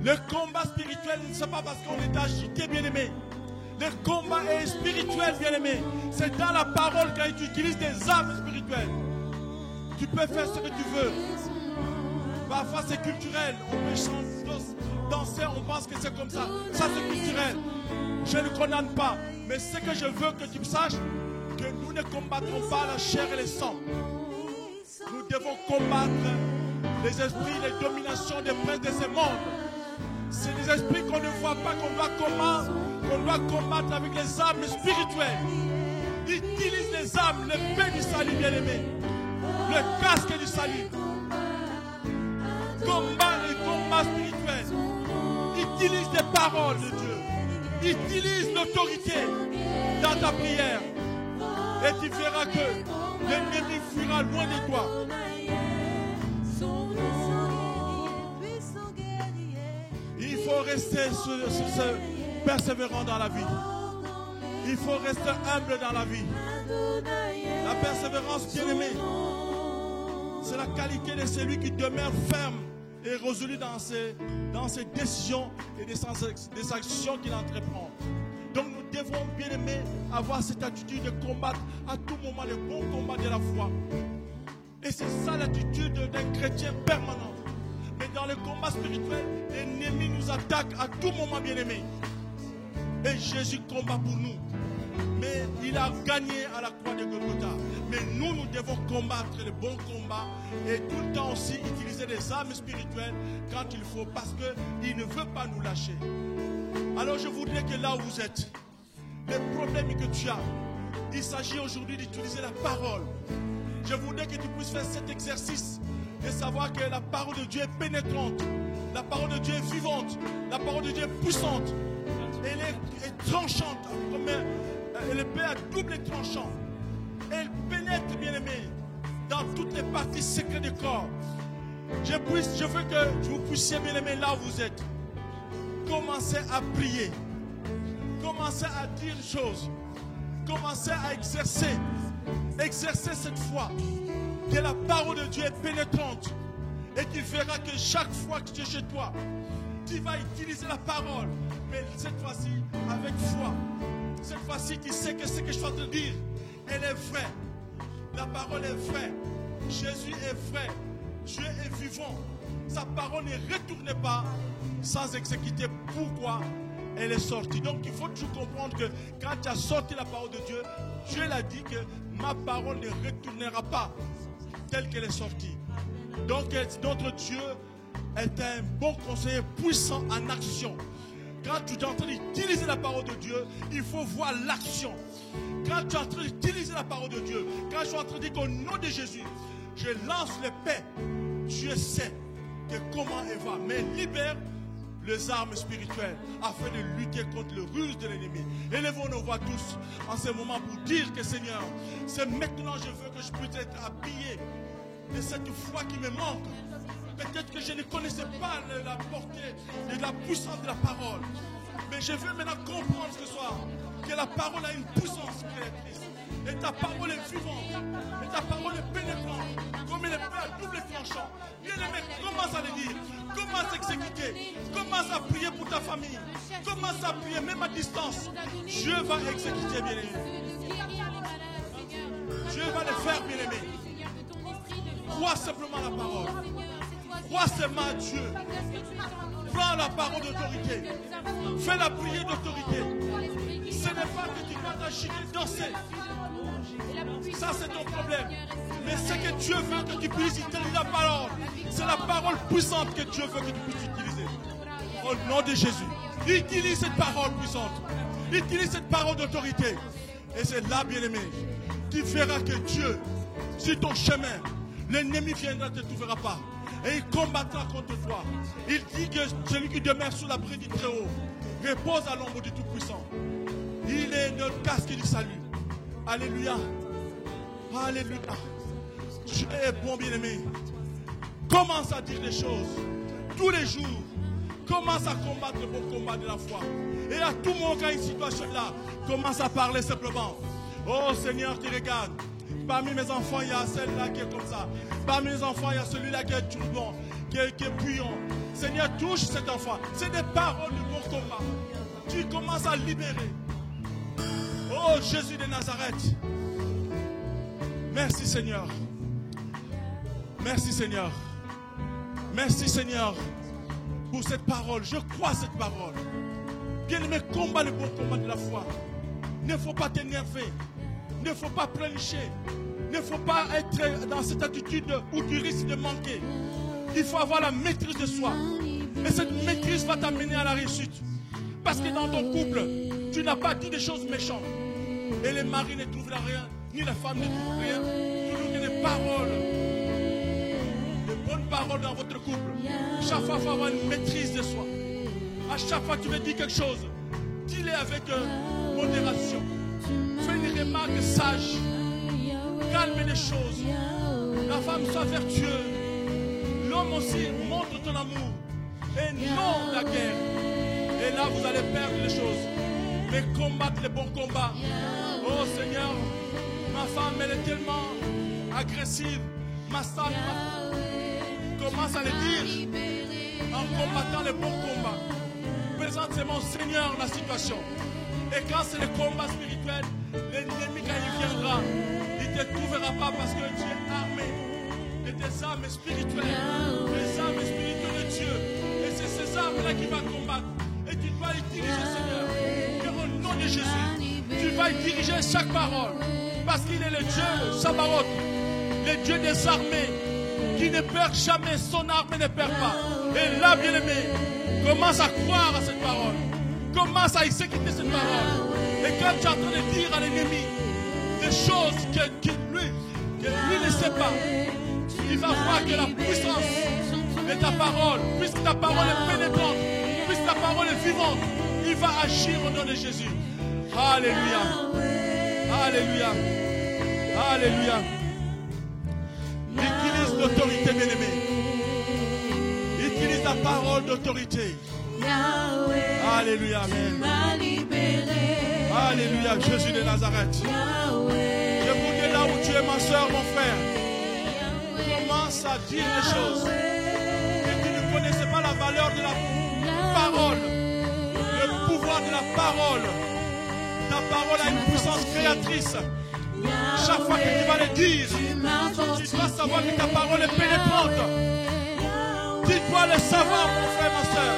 Le combat spirituel, ce n'est pas parce qu'on est agité, bien-aimé. Le combat est spirituel, bien-aimé. C'est dans la parole quand tu utilises des armes spirituelles. Tu peux faire ce que tu veux. Parfois c'est culturel. On peut chanter, danser, on pense que c'est comme ça. Ça c'est culturel. Je ne condamne pas. Mais ce que je veux que tu saches, que nous ne combattrons pas la chair et le sang. Nous devons combattre les esprits, les dominations des princes de ce monde. C'est des esprits qu'on ne voit pas, qu'on doit combattre avec les armes spirituelles. Utilise les armes, l'épée du salut, bien-aimé. Le casque du salut. Combat les combats spirituels. Utilise les paroles de Dieu. Utilise l'autorité dans ta prière. Et tu verras que l'ennemi fuira loin de toi. Il faut rester persévérant dans la vie. Il faut rester humble dans la vie. La persévérance, bien-aimé, c'est la qualité de celui qui demeure ferme et résolu dans ses décisions et des actions qu'il entreprend. Donc nous devons, bien-aimé, avoir cette attitude de combattre à tout moment le bon combat de la foi. Et c'est ça l'attitude d'un chrétien permanent. Mais dans le combat spirituel, l'ennemi nous attaque à tout moment, bien-aimé. Et Jésus combat pour nous. Mais il a gagné à la croix de Golgotha. Mais nous devons combattre le bon combat et tout le temps aussi utiliser les armes spirituelles quand il faut, parce qu'il ne veut pas nous lâcher. Alors je voudrais que là où vous êtes, les problèmes que tu as, il s'agit aujourd'hui d'utiliser la parole. Je voudrais que tu puisses faire cet exercice de savoir que la parole de Dieu est pénétrante, la parole de Dieu est vivante, la parole de Dieu est puissante, elle est tranchante, comme elle est à double tranchant. Elle pénètre, bien-aimé, dans toutes les parties secrètes du corps. Je veux que vous puissiez, bien-aimé, là où vous êtes, commencer à prier, commencer à dire des choses, commencer à exercer cette foi, que la parole de Dieu est pénétrante, et tu verras que chaque fois que tu es chez toi, tu vas utiliser la parole, mais cette fois-ci avec foi. Cette fois-ci, tu sais que ce que je suis en train de dire, elle est vraie. La parole est vraie. Jésus est vrai. Dieu est vivant. Sa parole ne retourne pas sans exécuter pourquoi elle est sortie. Donc il faut toujours comprendre que quand tu as sorti la parole de Dieu, Dieu l'a dit que ma parole ne retournera pas telle qu'elle est sortie. Donc notre Dieu est un bon conseiller puissant en action. Quand tu es en train d'utiliser la parole de Dieu, il faut voir l'action. Quand tu es en train d'utiliser la parole de Dieu, quand je suis en train de dire qu'au nom de Jésus, je lance l'épée, Dieu sait que comment elle va, mais libère les armes spirituelles afin de lutter contre le ruse de l'ennemi. Élevons nos voix tous en ce moment pour dire que Seigneur, c'est maintenant je veux que je puisse être habillé de cette foi qui me manque. Peut-être que je ne connaissais pas la portée de la puissance de la parole. Mais je veux maintenant comprendre ce soir que la parole a une puissance créatrice. Et ta parole est vivante. Et ta parole est pénétrante. Comme elle est à double tranchant. Bien-aimé, commence à le dire. Commence à exécuter. Commence à prier pour ta famille. Commence à prier même à distance. Dieu va exécuter, bien-aimé. Dieu va le faire, bien-aimé. Crois simplement la parole. Crois seulement à Dieu. Prends la parole d'autorité. Fais la prière d'autorité. Ce n'est pas que tu vas t'agiter, danser. Ça, c'est ton problème. Mais ce que Dieu veut que tu puisses utiliser la parole, c'est la parole puissante que Dieu veut que tu puisses utiliser. Au nom de Jésus. Utilise cette parole puissante. Utilise cette parole d'autorité. Et c'est là, bien-aimé, tu verras que Dieu, sur ton chemin, l'ennemi viendra, ne te trouvera pas. Et il combattra contre toi. Il dit que celui qui demeure sous l'abri du Très-Haut repose à l'ombre du Tout-Puissant. Il est notre casque du salut. Alléluia. Alléluia. Dieu est bon, bien-aimé. Commence à dire des choses tous les jours. Commence à combattre le bon combat de la foi. Et à tout moment, quand une situation est là, commence à parler simplement. Oh Seigneur, tu regardes. Parmi mes enfants, il y a celle-là qui est comme ça. Parmi mes enfants, il y a celui-là qui est turbulent, qui est puissant. Seigneur, touche cet enfant. C'est des paroles de bon combat. Tu commences à libérer. Oh Jésus de Nazareth. Merci Seigneur. Merci Seigneur. Merci Seigneur pour cette parole. Je crois à cette parole. Bien-aimé, combat le bon combat de la foi. Il ne faut pas t'énerver. Il ne faut pas pleurnicher. Il ne faut pas être dans cette attitude où tu risques de manquer. Il faut avoir la maîtrise de soi. Et cette maîtrise va t'amener à la réussite. Parce que dans ton couple, tu n'as pas dit des choses méchantes. Et les maris ne trouvent rien, ni la femme ne trouve rien. Toujours des paroles. Bonne parole dans votre couple. Chaque fois, il faut avoir une maîtrise de soi. À chaque fois que tu veux dire quelque chose, dis-le avec modération. Fais une remarque sage. Calme les choses. La femme soit vertueuse. L'homme aussi montre ton amour. Et non la guerre. Et là, vous allez perdre les choses. Mais combattre les bons combats. Oh Seigneur, ma femme, elle est tellement agressive. Ma femme, commence à le dire en combattant les bons combats. Présente c'est mon Seigneur la situation. Et quand c'est le combat spirituel, l'ennemi quand il viendra, il ne te trouvera pas parce que tu es armé de tes armes spirituelles, les armes spirituelles de Dieu. Et c'est ces armes-là qui va combattre. Et tu dois y diriger, Seigneur. Et au nom de Jésus, tu vas y diriger chaque parole. Parce qu'il est le Dieu, Sabaoth, le Dieu des armées, qui ne perd jamais, son armée ne perd pas. Et là, bien-aimé, commence à croire à cette parole. Commence à exécuter cette parole. Et quand tu es en train de dire à l'ennemi des choses que lui ne sait pas, il va voir que la puissance de ta parole, puisque ta parole est pénétrante, puisque ta parole est vivante, il va agir au nom de Jésus. Alléluia. Alléluia. Alléluia. Utilise l'autorité, bien-aimé. Utilise la parole d'autorité. Alléluia. Amen. Alléluia. Jésus de Nazareth. Je vous dis là où tu es, ma soeur, mon frère. Commence à dire les choses. Et tu ne connaissais pas la valeur de la parole. Le pouvoir de la parole. Ta parole a une puissance créatrice. Chaque fois que tu vas le dire, tu dois savoir que ta parole est pénétrante. Tu dois le savoir, mon frère, ma soeur.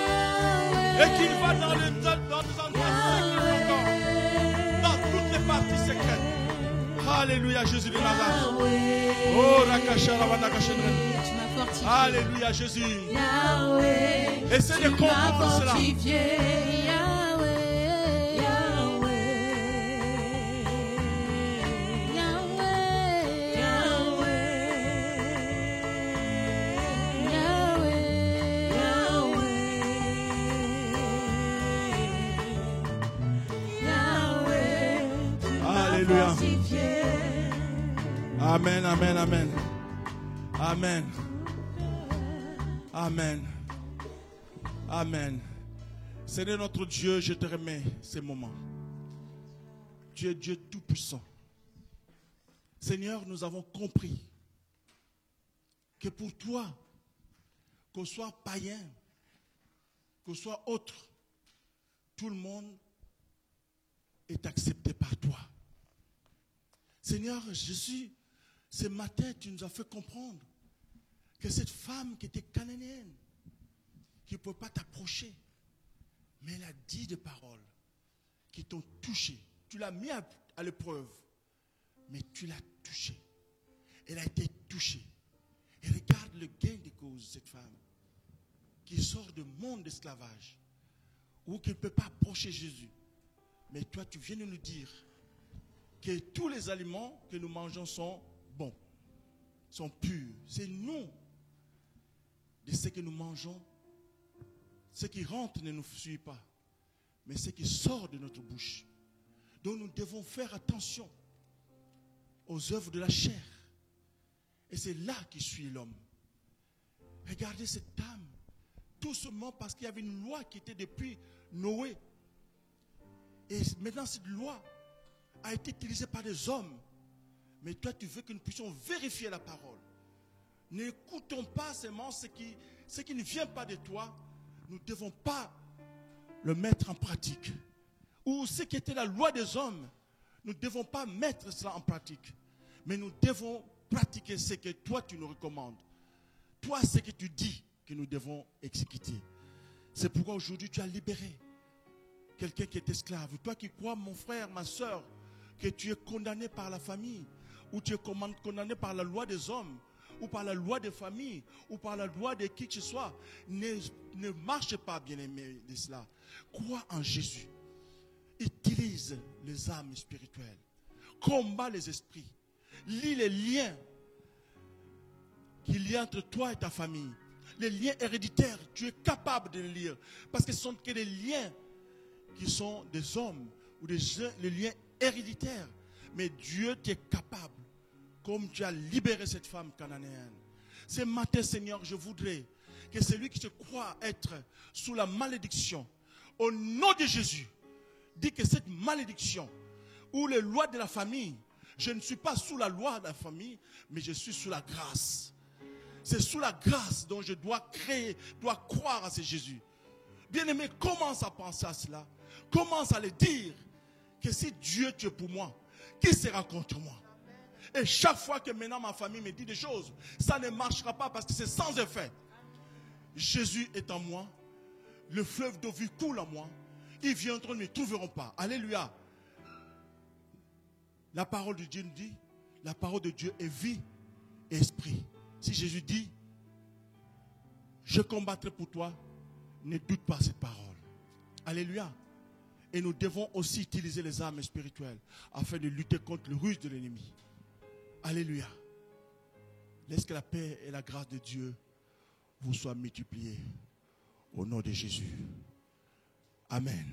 Et qu'il va dans des endroits secrets encore. Dans toutes les parties secrètes. Alléluia, Jésus de Nazareth. Oh, alléluia, Jésus. Essaie de comprendre cela. Alléluia. Amen, amen, amen. Amen. Amen. Amen. Seigneur notre Dieu, je te remets ces moments. Tu es Dieu tout-puissant. Seigneur, nous avons compris que pour toi, qu'on soit païen, qu'on soit autre, tout le monde est accepté par toi. Seigneur, Jésus, ce matin, tu nous as fait comprendre que cette femme qui était cananéenne, qui ne pouvait pas t'approcher, mais elle a dit des paroles qui t'ont touché. Tu l'as mis à l'épreuve, mais tu l'as touchée. Elle a été touchée. Et regarde le gain de cause, cette femme, qui sort du monde d'esclavage, ou qui ne peut pas approcher Jésus. Mais toi, tu viens de nous dire que tous les aliments que nous mangeons sont bons, sont purs. C'est nous, de ce que nous mangeons, ce qui rentre ne nous suit pas, mais ce qui sort de notre bouche. Donc nous devons faire attention aux œuvres de la chair. Et c'est là qui suit l'homme. Regardez cette dame, tout seulement parce qu'il y avait une loi qui était depuis Noé. Et maintenant, cette loi a été utilisée par des hommes. Mais toi, tu veux que nous puissions vérifier la parole. N'écoutons pas seulement ce qui ne vient pas de toi. Nous ne devons pas le mettre en pratique. Ou ce qui était la loi des hommes, nous ne devons pas mettre cela en pratique. Mais nous devons pratiquer ce que toi tu nous recommandes. Toi, ce que tu dis que nous devons exécuter. C'est pourquoi aujourd'hui tu as libéré quelqu'un qui est esclave. Toi qui crois, mon frère, ma soeur, que tu es condamné par la famille, ou tu es condamné par la loi des hommes, ou par la loi des familles, ou par la loi de qui que ce soit, ne marche pas, bien-aimé de cela. Crois en Jésus. Utilise les âmes spirituelles. Combat les esprits. Lis les liens qu'il y a entre toi et ta famille. Les liens héréditaires, tu es capable de les lire. Parce que ce ne sont que des liens qui sont des hommes ou les liens héréditaires. Mais Dieu t'est capable, comme tu as libéré cette femme cananéenne. Ce matin, Seigneur, je voudrais que celui qui se croit être sous la malédiction, au nom de Jésus, dit que cette malédiction ou les lois de la famille, je ne suis pas sous la loi de la famille, mais je suis sous la grâce. C'est sous la grâce dont je dois croire à ce Jésus. Bien-aimé, commence à penser à cela. Commence à le dire que si Dieu tu es pour moi, qui sera contre moi? Et chaque fois que maintenant ma famille me dit des choses, ça ne marchera pas parce que c'est sans effet. Jésus est en moi. Le fleuve d'eau vie coule en moi. Ils viendront, ne me trouveront pas. Alléluia. La parole de Dieu nous dit, la parole de Dieu est vie et esprit. Si Jésus dit, je combattrai pour toi, ne doute pas cette parole. Alléluia. Et nous devons aussi utiliser les armes spirituelles afin de lutter contre le ruse de l'ennemi. Alléluia. Laisse que la paix et la grâce de Dieu vous soient multipliées au nom de Jésus. Amen.